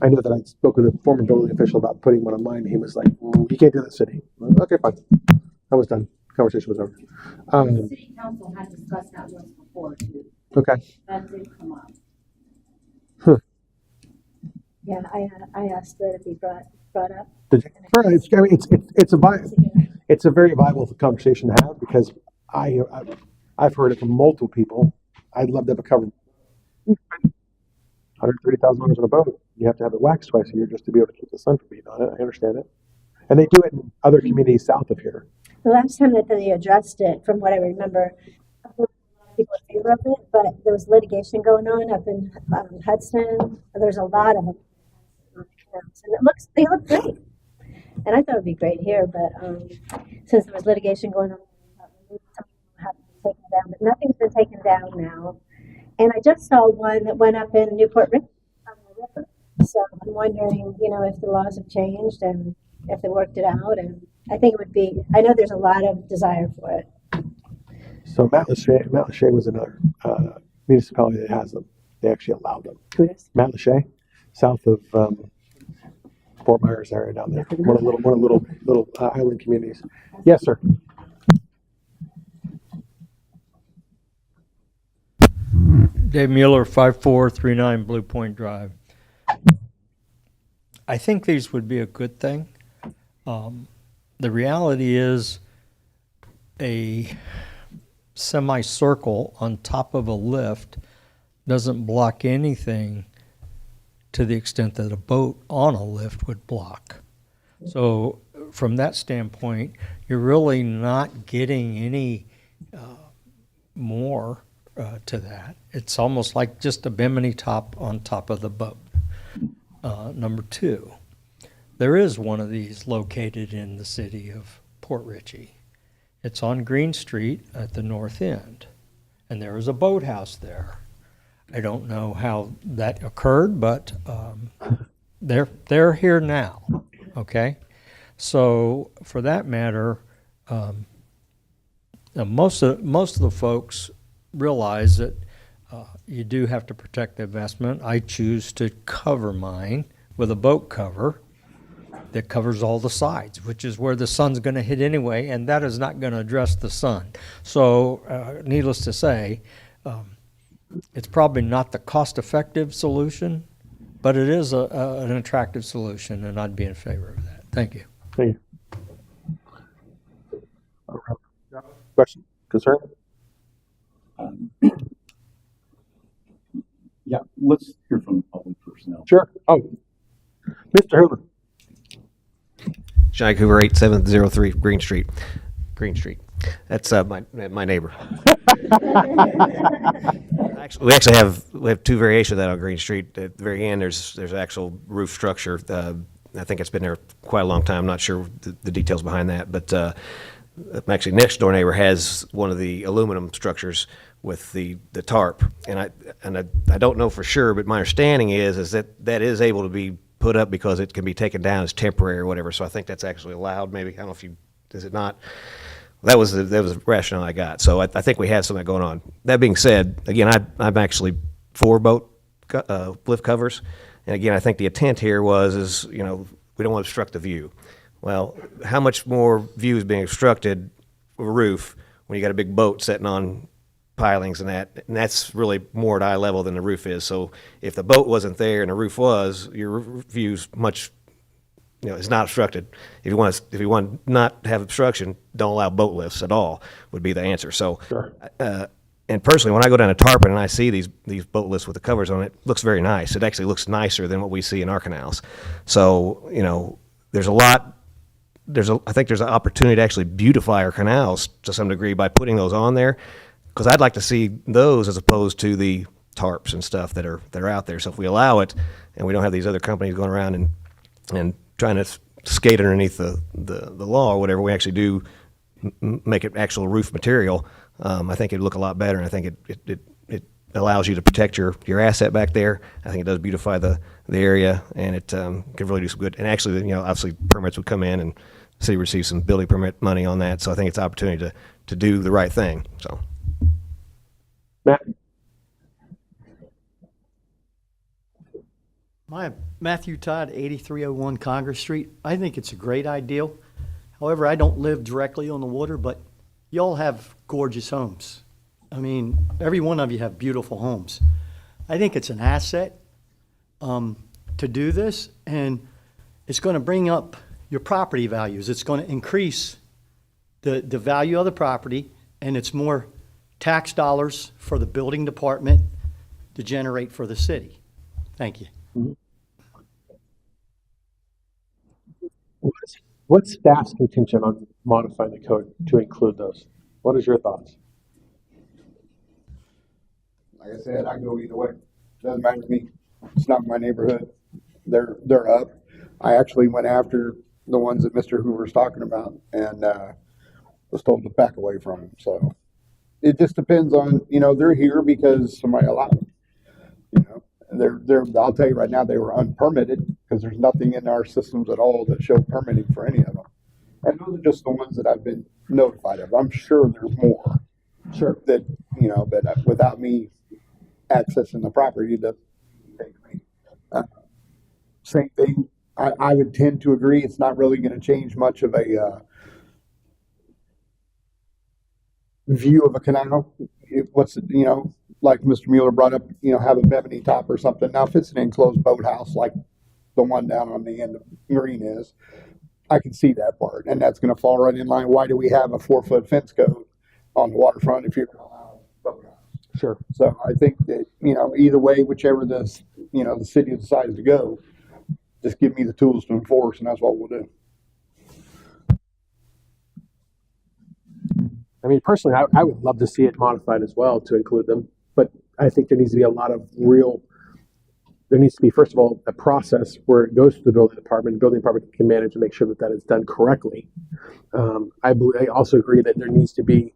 I know that I spoke with a former building official about putting one on mine. And he was like, "You can't do that, in the city." Okay, fine. I was done. Conversation was over. The city council had discussed that once before too. Okay. That did come up. Yeah, I asked that it be brought up. It's a very viable conversation to have because I've heard it from multiple people. I'd love to have a cover. $130,000 on a boat. You have to have it waxed twice a year just to be able to keep the sun from beating on it. I understand it. And they do it in other communities south of here. The last time that they addressed it, from what I remember, a lot of people in favor of it, but there was litigation going on up in Hudson. There's a lot of them. And they look great. And I thought it would be great here, but since there was litigation going on, have been taken down, but nothing's been taken down now. And I just saw one that went up in Newport Richey on the river. So I'm wondering, if the laws have changed and if they worked it out. And I think it would be, I know there's a lot of desire for it. So Mount Lachey was another municipality that has them. They actually allowed them. Who it is? Mount Lachey, south of Fort Myers area down there. One of the little island communities. Yes, sir. Dave Mueller, 5439 Blue Point Drive. I think these would be a good thing. The reality is a semicircle on top of a lift doesn't block anything to the extent that a boat on a lift would block. So from that standpoint, you're really not getting any more to that. It's almost like just a bimini top on top of the boat. Number two, there is one of these located in the city of Port Richey. It's on Green Street at the north end, and there is a boathouse there. I don't know how that occurred, but they're here now. Okay, so for that matter, most of the folks realize that you do have to protect the investment. I choose to cover mine with a boat cover that covers all the sides, which is where the sun's going to hit anyway, and that is not going to address the sun. So, needless to say, it's probably not the cost-effective solution, but it is an attractive solution, and I'd be in favor of that. Thank you. Thank you. Question, concern? Yeah, let's hear from the public first now. Sure. Oh, Mr. Hoover. Johnny Coover, 8703 Green Street. Green Street. That's my neighbor. We actually have two variations of that on Green Street. At the very end, there's actual roof structure. I think it's been there quite a long time. I'm not sure the details behind that, but actually next door neighbor has one of the aluminum structures with the tarp, and I don't know for sure, but my understanding is that is able to be put up because it can be taken down as temporary or whatever. So I think that's actually allowed. Maybe I don't know if is it not. That was the rationale I got. So I think we have something going on. That being said, again, I'm actually for boat lift covers, and again, I think the intent here is we don't want to obstruct the view. Well, how much more view is being obstructed with a roof when you got a big boat sitting on pilings and that's really more at eye level than the roof is. So if the boat wasn't there and the roof was, your view's much, it's not obstructed. If you want not to have obstruction, don't allow boat lifts at all would be the answer. So, Sure. And personally, when I go down to Tarpon and I see these boat lifts with the covers on it, looks very nice. It actually looks nicer than what we see in our canals. So, there's I think there's an opportunity to actually beautify our canals to some degree by putting those on there, because I'd like to see those as opposed to the tarps and stuff that are out there. So if we allow it, and we don't have these other companies going around and trying to skate underneath the law or whatever, we actually do make it actual roof material. I think it'd look a lot better, and I think it allows you to protect your asset back there. I think it does beautify the area, and it can really do some good. And actually, obviously permits would come in, and the city receives some building permit money on that. So I think it's an opportunity to do the right thing. So. Matt? Matthew Todd, 8301 Congress Street. I think it's a great idea. However, I don't live directly on the water, but y'all have gorgeous homes. I mean, every one of you have beautiful homes. I think it's an asset to do this, and it's going to bring up your property values. It's going to increase the value of the property, and it's more tax dollars for the building department to generate for the city. Thank you. What's staff's contention on modifying the code to include those? What is your thoughts? Like I said, I go either way. Doesn't matter to me. It's not my neighborhood. They're up. I actually went after the ones that Mr. Hoover's talking about and was told to back away from them. So it just depends on, they're here because somebody allowed them. I'll tell you right now, they were unpermitted because there's nothing in our systems at all that show permitting for any of them. And those are just the ones that I've been notified of. I'm sure there's more. Sure. That, but without me accessing the property, that same thing. I would tend to agree. It's not really going to change much of a view of a canal. Like Mr. Mueller brought up, have a bimini top or something. Now, if it's an enclosed boathouse like the one down on the end of Green is, I can see that part, and that's going to fall right in line. Why do we have a 4-foot fence code on the waterfront if you're going to allow a boathouse? Sure. So I think that, either way, whichever the city decides to go, just give me the tools to enforce, and that's what we'll do. I mean, personally, I would love to see it modified as well to include them, but I think there needs to be a lot of there needs to be, first of all, a process where it goes to the building department. The building department can manage and make sure that that is done correctly. I also agree that there needs to be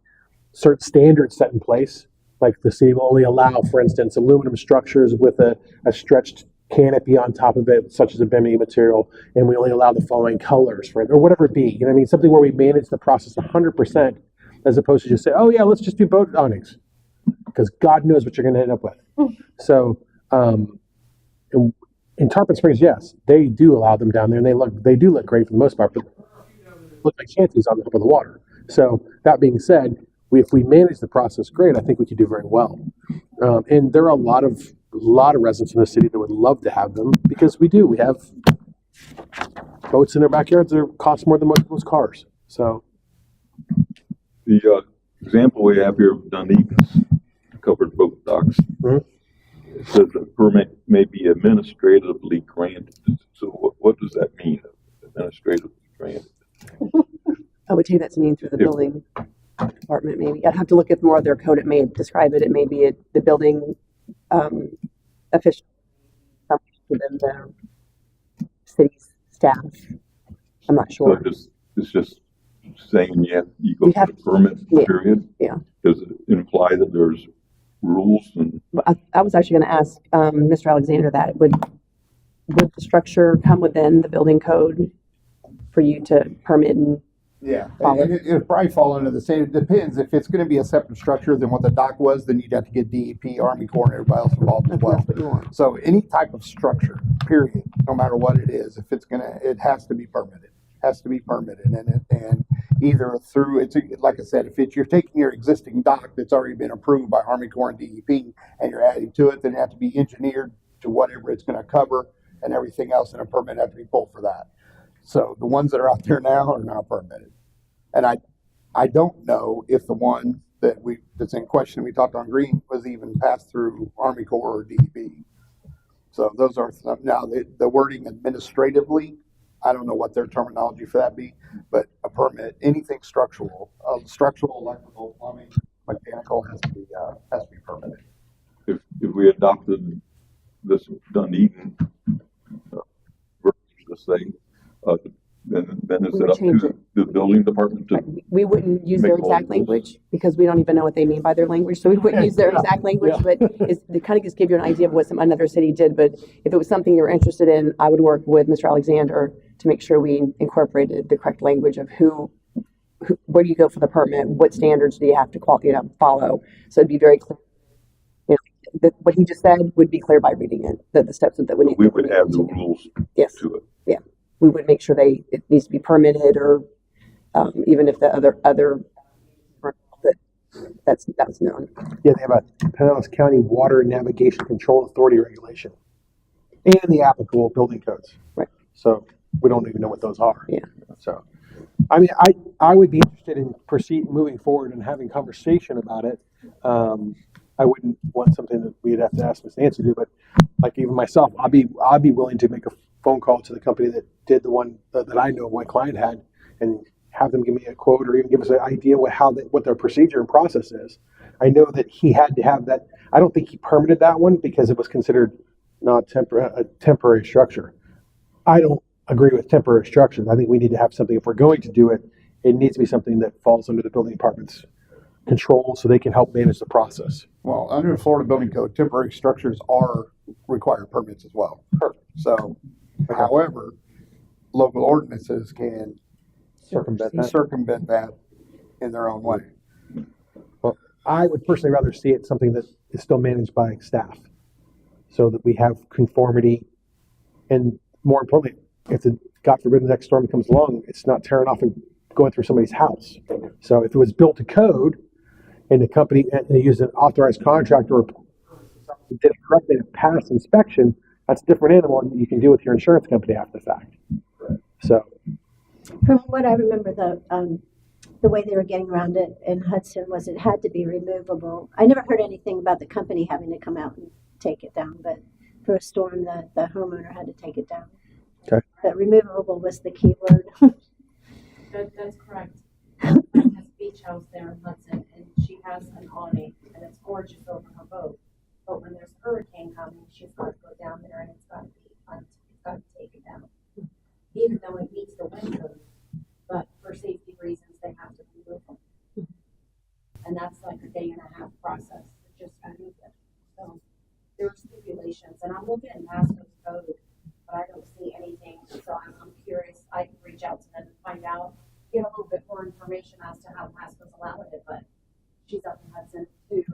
certain standards set in place. Like the city will only allow, for instance, aluminum structures with a stretched canopy on top of it, such as a bimini material, and we only allow the following colors for it, or whatever it be. You know what I mean? Something where we manage the process 100%, as opposed to just say, oh yeah, let's just do boat awnings, because God knows what you're going to end up with. So, in Tarpon Springs, yes, they do allow them down there, and they do look great for the most part, but look like shanties on the top of the water. So that being said, if we manage the process great, I think we could do very well. And there are a lot of residents in the city that would love to have them, because we have boats in their backyards that cost more than most people's cars. So The example we have here of Dunedin's covered boat docks. It says the permit may be administratively granted. So what does that mean, administratively granted? I would take that to mean through the building department, maybe. I'd have to look at more of their code. It may describe it. It may be the building official within the city's staff. I'm not sure. So it's just saying you go through the permit period? Yeah. Does it imply that there's rules and? I was actually going to ask Mr. Alexander that. Would the structure come within the building code for you to permit and Yeah, follow? and it'll probably fall under the same. It depends. If it's going to be a separate structure than what the dock was, then you'd have to get DEP, Army Corps, and everybody else involved as well. That's what you want. So any type of structure, period, no matter what it is, if it's it has to be permitted. Has to be permitted, and either through like I said, if you're taking your existing dock that's already been approved by Army Corps and DEP, and you're adding to it, then it has to be engineered to whatever it's going to cover, and everything else, and a permit has to be pulled for that. So the ones that are out there now are not permitted. And I don't know if the one that's in question we talked on Green was even passed through Army Corps or DEP. So those are now the wording administratively. I don't know what their terminology for that be, but a permit, anything structural, electrical, plumbing, mechanical has to be permitted. If we adopted this Dunedin versus this thing, then is it up to the building department to? We wouldn't use their make all exact the rules? language because we don't even know what they mean by their language. So we wouldn't use their exact language, but it kind of just give you an idea of what another city did. But if it was something you were interested in, I would work with Mr. Alexander to make sure we incorporated the correct language of where do you go for the permit? What standards do you have to follow? So it'd be very clear. What he just said would be clear by reading it, that the steps that We would have the rules Yes. to it. Yeah, we would make sure it needs to be permitted, or even if the other that's known. yeah, they have a Pinellas County Water Navigation Control Authority regulation and the applicable building codes. Right. So we don't even know what those are. Yeah. So, I mean, I would be interested in moving forward and having conversation about it. I wouldn't want something that we'd have to ask Ms. Nancy to do, but like even myself, I'd be willing to make a phone call to the company that did the one that I know my client had, and have them give me a quote or even give us an idea what their procedure and process is. I know that he had to have that. I don't think he permitted that one because it was considered not a temporary structure. I don't agree with temporary structures. I think we need to have something, if we're going to do it, it needs to be something that falls under the building department's control so they can help manage the process. Well, under the Florida Building Code, temporary structures require permits as well. Perfect. So, however, local ordinances can circumvent that in their own way. Well, I would personally rather see it something that is still managed by staff so that we have conformity, and more importantly, if God forbid the next storm comes along, it's not tearing off and going through somebody's house. So if it was built to code and the company and they used an authorized contractor or did it correctly and passed inspection, that's a different animal, and you can deal with your insurance company after the fact. So From what I remember, the way they were getting around it in Hudson was it had to be removable. I never heard anything about the company having to come out and take it down, but for a storm, the homeowner had to take it down. Okay. But removable was the key word. That's correct. It has to be beach house there in Hudson, and she has an awning, and it's gorgeous over her boat. But when there's a hurricane coming, she's got to go down there, and it's got to be taken down. Even though it meets the wind code, but for safety reasons, they have to remove them. And that's like a day and a half process to just remove it. So there are stipulations, and I'm looking at Masco's code, but I don't see anything. So I'm curious. I can reach out to them and find out, get a little bit more information as to how Masco's allowing it. But she's up in Hudson too,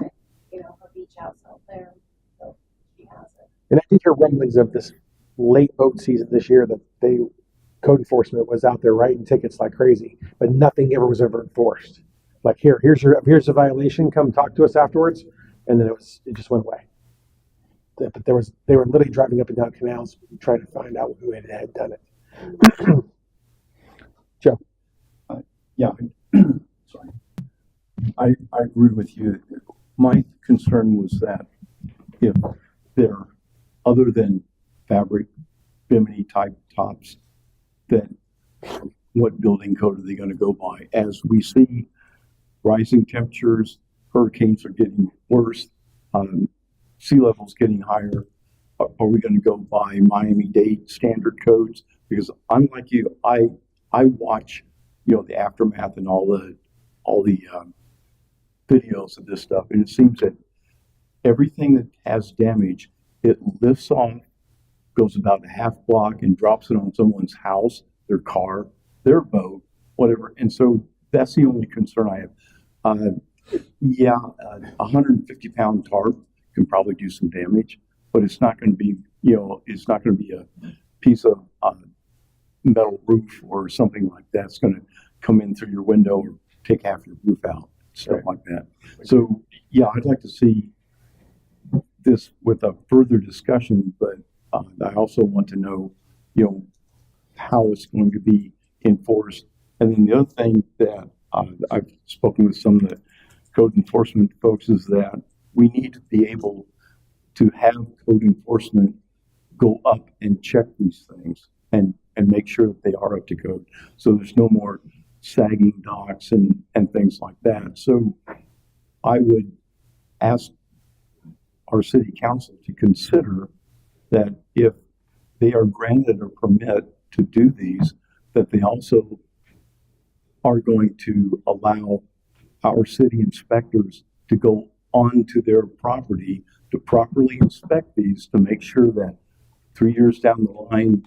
and her beach house out there, so she has it. And I did hear rumblings of this late boat season this year that code enforcement was out there writing tickets like crazy, but nothing ever was ever enforced. Like here's a violation, come talk to us afterwards, and then it just went away. But they were literally driving up and down canals trying to find out who had done it. Joe. Yeah, sorry. I agree with you. My concern was that if they're other than fabric, bimini type tops, then what building code are they going to go by? As we see rising temperatures, hurricanes are getting worse, sea levels getting higher. Are we going to go by Miami-Dade standard codes? Because I'm like you, I watch, the aftermath and all the videos of this stuff, and it seems that everything that has damage, it lifts off, goes about a half block, and drops it on someone's house, their car, their boat, whatever. And so that's the only concern I have. 150-pound tarp can probably do some damage, but it's not going to be, it's not going to be a piece of metal roof or something like that. It's going to come in through your window or take half your roof out, stuff like that. So yeah, I'd like to see this with a further discussion, but I also want to know, how it's going to be enforced. And then the other thing that I've spoken with some of the code enforcement folks is that we need to be able to have code enforcement go up and check these things and make sure that they are up to code. So there's no more sagging docks and things like that. So I would ask our city council to consider that if they are granted a permit to do these, that they also are going to allow our city inspectors to go onto their property to properly inspect these to make sure that 3 years down the line,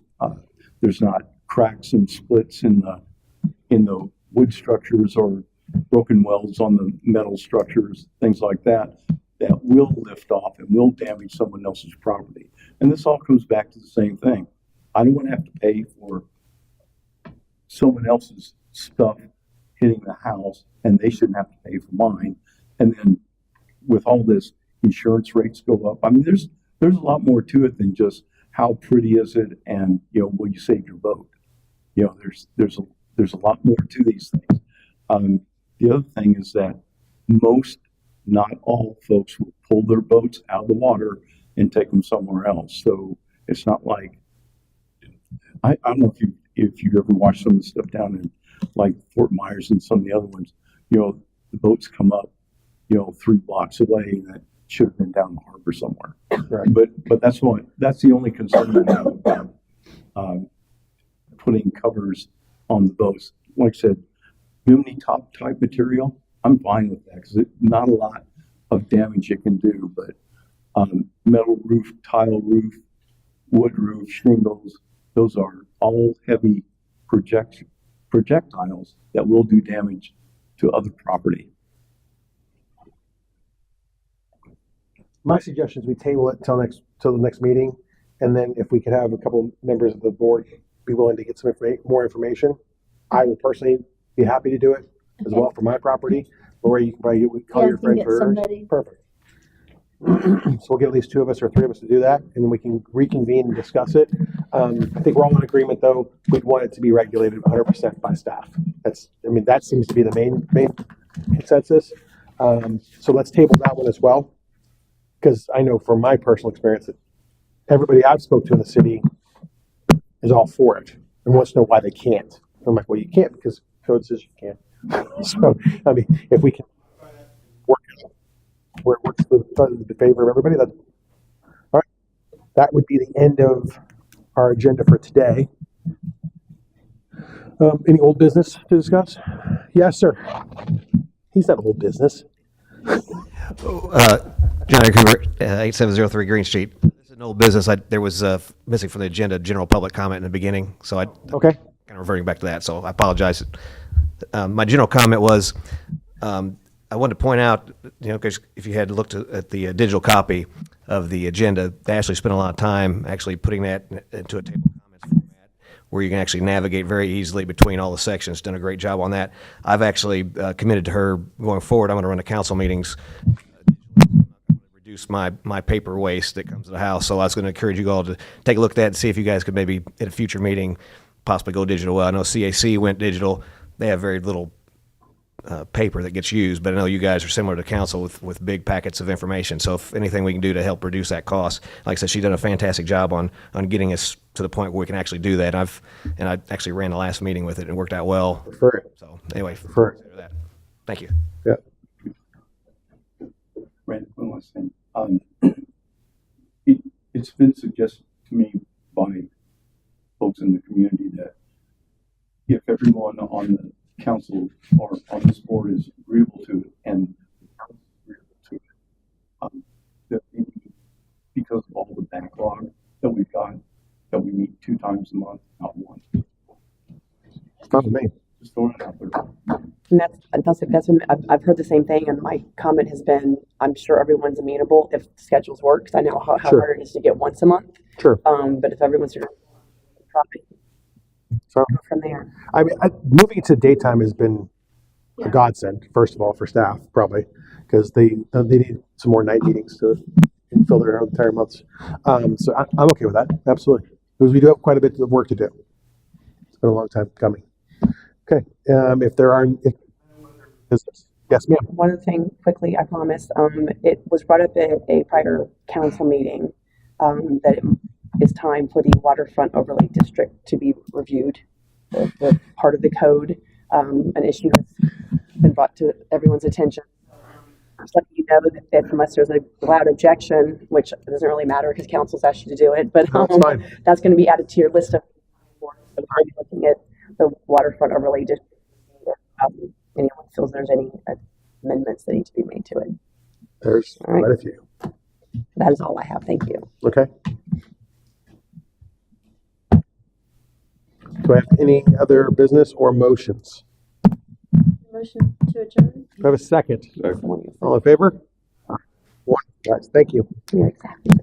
there's not cracks and splits in the wood structures or broken welds on the metal structures, things like that, that will lift off and will damage someone else's property. And this all comes back to the same thing. I don't want to have to pay for someone else's stuff hitting the house, and they shouldn't have to pay for mine. And then with all this, insurance rates go up. I mean, there's a lot more to it than just how pretty is it and, will you save your boat? There's a lot more to these things. The other thing is that most, not all folks will pull their boats out of the water and take them somewhere else. So it's not like, I don't know if you ever watched some of the stuff down in like Fort Myers and some of the other ones, the boats come up, 3 blocks away, and that should have been down the harbor somewhere. Right. But that's the only concern I have about putting covers on the boats. Like I said, bimini top type material, I'm fine with that because not a lot of damage it can do, but metal roof, tile roof, wood roof, shingles, those are all heavy projectiles that will do damage to other property. My suggestion is we table it till the next meeting, and then if we could have a couple members of the board be willing to get some more information, I will personally be happy to do it as well for my property. Lori, you can probably call your friend for hers. Perfect. So we'll get at least 2 of us or 3 of us to do that, and then we can reconvene and discuss it. I think we're all in agreement, though. We'd want it to be regulated 100% by staff. That seems to be the main consensus. So let's table that one as well, because I know from my personal experience that everybody I've spoke to in the city is all for it and wants to know why they can't. I'm like, well, you can't because code says you can't. So, I mean, if we can work out where it works the favor of everybody, that's all right. That would be the end of our agenda for today. Any old business to discuss? Yes, sir. He's not old business. John Cooper, 8703 Green Street. This is an old business. There was missing from the agenda general public comment in the beginning, so I Okay. kind of reverting back to that. So I apologize. My general comment was I wanted to point out, because if you had looked at the digital copy of the agenda, they actually spent a lot of time actually putting that into a table of comments format where you can actually navigate very easily between all the sections. Done a great job on that. I've actually committed to her going forward. I'm going to run the council meetings. Reduce my paper waste that comes to the house. So I was going to encourage you all to take a look at that and see if you guys could maybe at a future meeting possibly go digital. Well, I know CAC went digital. They have very little paper that gets used, but I know you guys are similar to council with big packets of information. So if anything we can do to help reduce that cost, like I said, she's done a fantastic job on getting us to the point where we can actually do that. I actually ran the last meeting with it and it worked out well. Prefer it. So anyway, Prefer it. consider that. Thank you. Yeah. Brandon, one last thing. It's been suggested to me by folks in the community that if everyone on the council or on this board is agreeable to it and agreeable to it, that maybe because of all the backlog that we've got, that we meet 2 times a month, not once. It's not me. Just throwing it out there. And I've heard the same thing, and my comment has been, I'm sure everyone's amenable if schedules work, 'cause I know how Sure. hard it is to get once a month. Sure. But if everyone's sort of try, So, go from there. I mean, moving it to daytime has been a godsend, first of all, for staff, probably, because they need some more night meetings to fill their entire months. So I'm okay with that, absolutely, because we do have quite a bit of work to do. It's been a long time coming. Okay, if there are business, yes, ma'am. One other thing quickly, I promise. It was brought up at a prior council meeting that it is time for the waterfront overlay district to be reviewed. The part of the code, an issue has been brought to everyone's attention. Just letting you know that if unless there's a loud objection, which doesn't really matter because council's asked you to do it, but That's fine. that's going to be added to your list of. We're already looking at the waterfront overlay district. Anyone feels there's any amendments that need to be made to it. There's All right. quite a few. That is all I have. Thank you. Okay. Do I have any other business or motions? Motion to adjourn? Do I have a second? All in favor? One, guys, thank you. You're exactly.